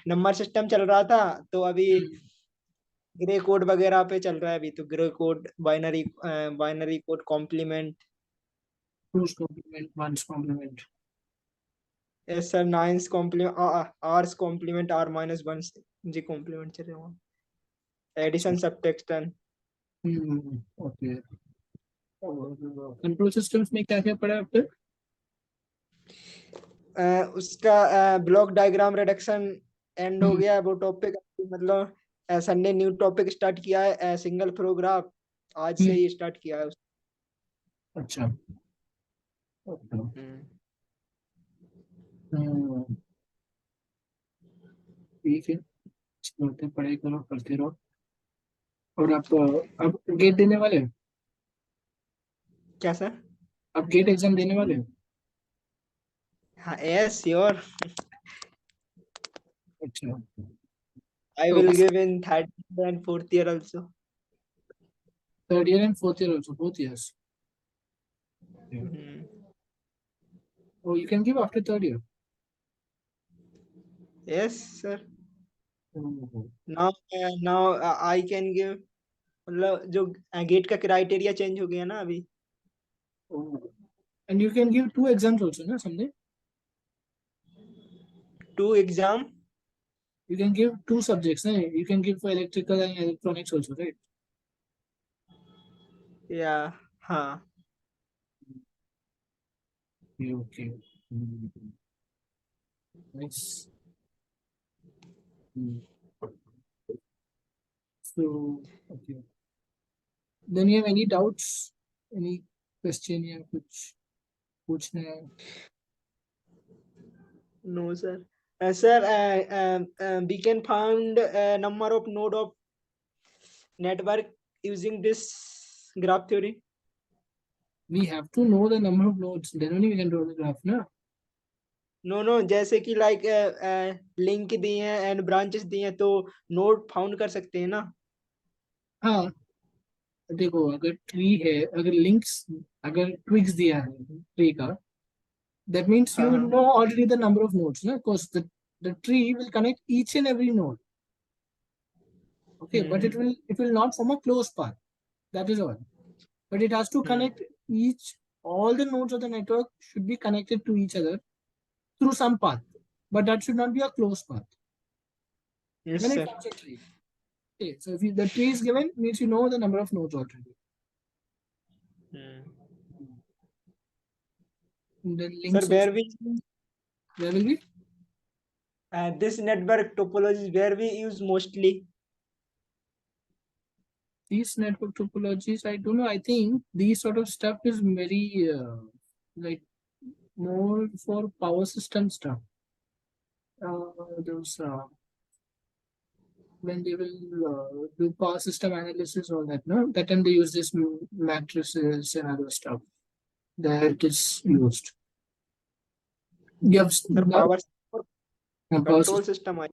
नंबर सिस्टम चल रहा था, तो अभी ग्रे कोड वगैरह पे चल रहा है, अभी तो gray code, binary code complement. Two's complement, one's complement. Yes sir nine's complement, r's complement, R-1 जी कॉम्प्लीमेंट चल रहे हैं, addition subtraction. Okay. Control systems में क्या क्या पढ़ा है आपने? उसका ब्लॉक डायग्राम रिडक्शन एंड हो हम्म, गया वो टॉपिक, मतलब सर ने न्यू टॉपिक स्टार्ट किया है, सिंगल प्रोग्राफ आज से हम्म, ही स्टार्ट किया है अच्छा। ओके। हम्म। हम्म, ठीक है, चलते पढ़ाई करो, पढ़ते रहो। और आप अब गेट देने वाले हो? क्या सर? आप गेट एग्जाम देने वाले हो? हाँ यस श्योर, अच्छा। आई तो will give in third and fourth year also. Third year and fourth year also, both years? Oh, you can give after third year. Yes sir, Oh, now now I can give, मतलब जो gate का criteria change हो गया ना अभी। oh. And you can give two exams also, na, someday? Two exam, You can give two subjects, na? You can give for electrical and electronics also, right? या हाँ Okay, okay. Hmm. Nice. Hmm. So, okay. Then you have any doubts? Any question या कुछ पूछना है? No, sir. Sir, we can find a number of node of network using this graph theory. We have to know the number of nodes. Then only we can draw the graph, ना? No जैसे कि like link दिए हैं and branches दिए हैं तो node found कर सकते हैं ना. हाँ, देखो अगर ट्री है, अगर लिंक्स, अगर ट्विग्स दिया है ट्री का, that means you हाँ हाँ. know already the number of nodes, no? Because the tree will connect each and every node. Okay, but it will not form a closed path. That is all. But it has to connect each, all the nodes of the network should be connected to each other through some path. But that should not be a closed path. Yes Then it sir. forms a tree. Okay, so if the tree is given, means you know the number of nodes already. The sir links where also, we where will be? This network topology where we use mostly. These network topologies, I don't know. I think these sort of stuff is very like more for power system stuff. Those when they will do power system analysis, all that. No, that time they use this matrices and other stuff. That is used. You have sir power power control system. System I.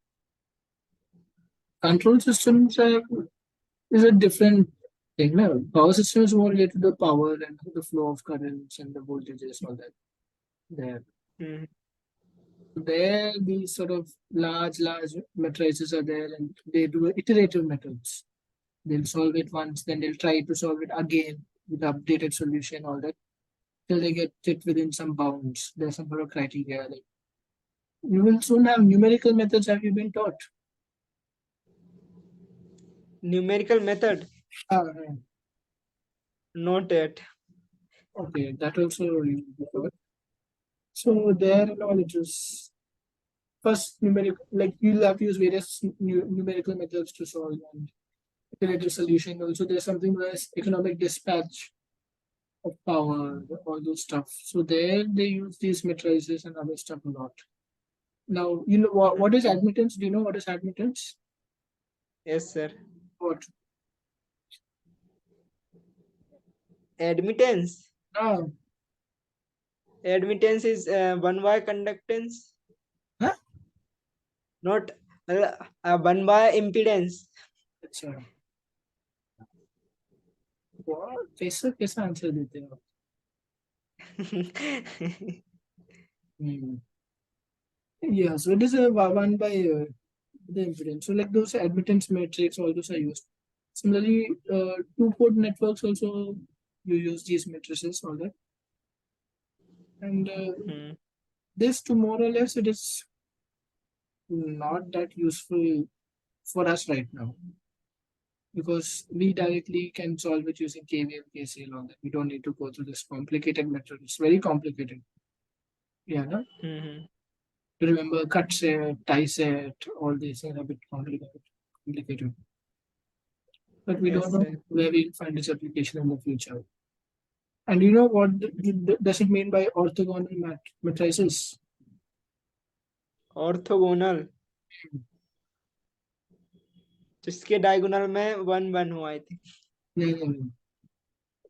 Control systems is a different thing. No, power system is more related to power and the flow of currents and the voltages, all that. There. There, these sort of large matrices are there, and they do iterative methods. They'll solve it once, then they'll try to solve it again with updated solution, all that, till they get it within some bounds. There's some sort of criteria. Like you will soon have numerical methods. Have you been taught? Numerical method Uh, not at. okay, that also you will be taught. So there, knowledge is first numerical. Like you'll have to use various numerical methods to solve and iterative solution. Also, there's something as economic dispatch of power, all those stuff. So there they use these matrices and other stuff a lot. Now, you know what is admittance? Do you know what is admittance? Yes sir. What? Admittance. Ah, admittance is one by conductance, huh? Not one by impedance. अच्छा, कैसा कैसा answer देते हो आप? Hmm. Yeah, so it is a one by the impedance. So like those admittance matrix, all those are used. Similarly, two-port networks also you use these matrices, all that. And this, to more or less, it is not that useful for us right now because we directly can solve it using KVM, KCL, all that. We don't need to go through this complicated method. It's very complicated. Yeah, no? To remember cut set, tie set, all these are a bit complicated. But we don't yes know sir. where we'll find this application in the future. And you know what does it mean by orthogonal matrices? Orthogonal जिसके diagonal में one one हुआ I think. No.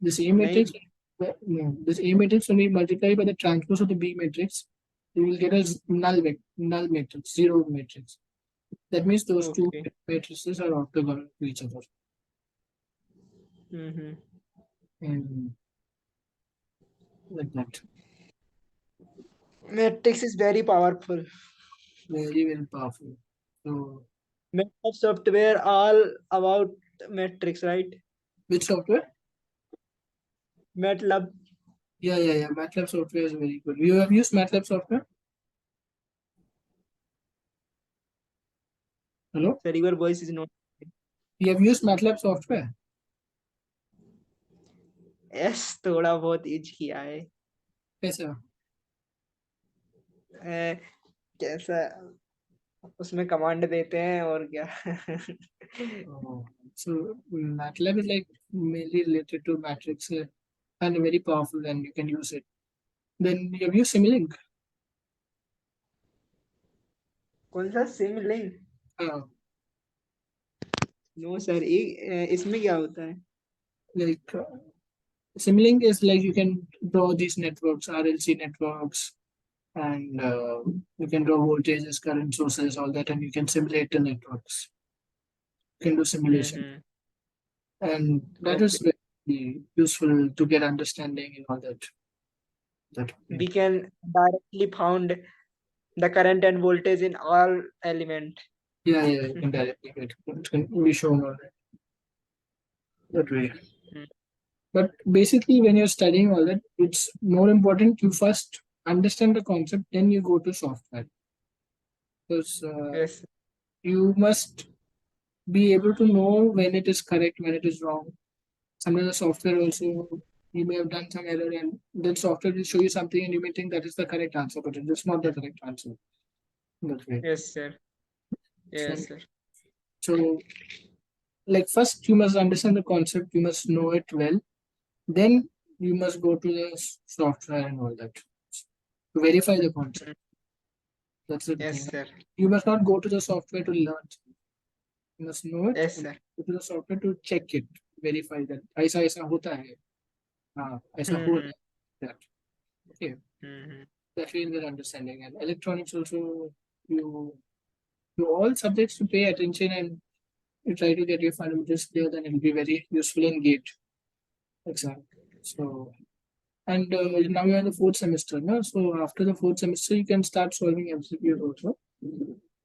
This A matrix, नहीं. no, this A matrix when we multiply by the transpose of the B matrix, we will get a null matrix, zero matrix. That means those two okay. matrices are orthogonal to each other. And like that. Matrix is very powerful. Very, very powerful. So, MATLAB software all about matrix, right? which software? MATLAB. Yeah. MATLAB software is very good. You have used MATLAB software? Hello? Sir, your voice is not. You have used MATLAB software? Yes, थोड़ा बहुत use किया है. कैसा? कैसा उसमें command देते हैं और क्या Oh, so MATLAB is like mainly related to matrix and very powerful, and you can use it. Then you have used Simulink. कौन सा Simulink? Uh, no sir, इसमें क्या होता है? like Simulink is like you can draw these networks, RLC networks, and you can draw voltages, current sources, all that, and you can simulate the networks. You can do simulation, hmm. and that okay. is very useful to get understanding and all that. That We can directly found the current and voltage in all element. yeah, you can directly get it can be shown on that way. Hmm. But basically, when you're studying all that, it's more important you first understand the concept, then you go to software because Yes. you must be able to know when it is correct, when it is wrong. Sometimes the software also you may have done some error, and then software will show you something, and you may think that is the correct answer, but it is not the correct answer. That way. Yes, sir. So, Yes, sir. so like first you must understand the concept, you must know it well. Then you must go to the software and all that to verify the concept. Hmm. That's the Yes, thing. sir. You must not go to the software to learn. You must know it Yes, and sir. go to the software to check it, verify that ऐसा ऐसा होता है. हाँ, ऐसा हो Hmm. रहा है. That. Okay. Hmm. That way we're understanding. And electronics also, you all subjects to pay attention and you try to get your fundamentals clear, then it'll be very useful in GATE exam. So, and now you're in the fourth semester, no? So after the fourth semester, you can start solving MCQs also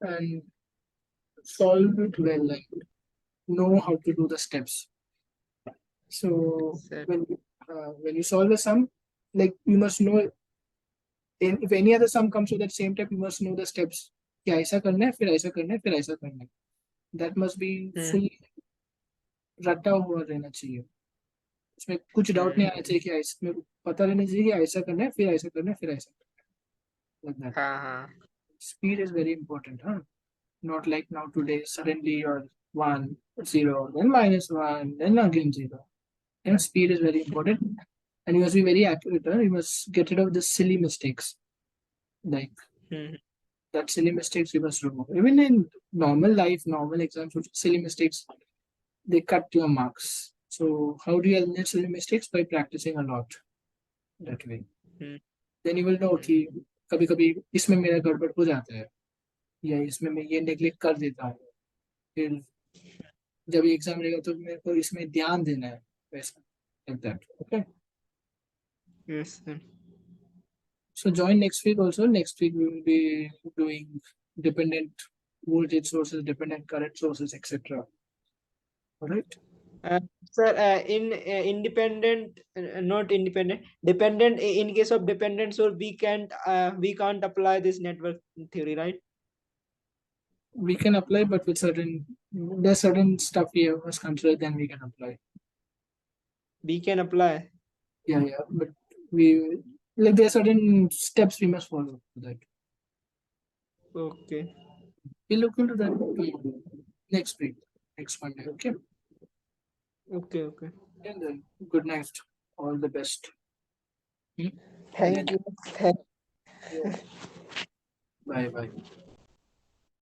and solve it well, like know how to do the steps. So Sir. when you solve a sum, like you must know if any other sum comes to that same step, you must know the steps. कि ऐसा करना है, फिर ऐसा करना है, फिर ऐसा करना है. That must be Hmm. fully रटा हुआ रहना चाहिए. उसमें कुछ डाउट नहीं Hmm. आना चाहिए कि ऐसा में पता रहना चाहिए कि ऐसा करना है, फिर ऐसा करना है, फिर ऐसा करना है. Like that. हाँ, हाँ. Speed is very important, huh? Not like now today, suddenly you're 1, 0, then -1, then again 0. You know, speed is very important and you must be very accurate. Huh? You must get rid of the silly mistakes. Like Hmm. that silly mistakes you must remove. Even in normal life, normal exams, silly mistakes, they cut your marks. So how do you eliminate silly mistakes? By practicing a lot that way. Hmm. Then you will know कि कभी कभी इसमें मेरा गड़बड़ हो जाता है या इसमें मैं ये नेग्लेक्ट कर देता हूँ फिर जब एग्जाम रहेगा तो मेरे को इसमें ध्यान देना है वैसा like that. Okay. Yes, sir. So join next week also. Next week we will be doing dependent voltage sources, dependent current sources, etc. All right. Uh, Sir, in independent, not independent, dependent. In case of dependent, so we can't apply this network theory, right? We can apply, but with there's certain stuff we must consider. Then we can apply. We can apply. Yeah, yeah. But we like there are certain steps we must follow for that. Okay. We'll look into that next week, next Monday. Okay. Okay. Okay. And then good night. All the best. Hmm? Thank you. Bye bye.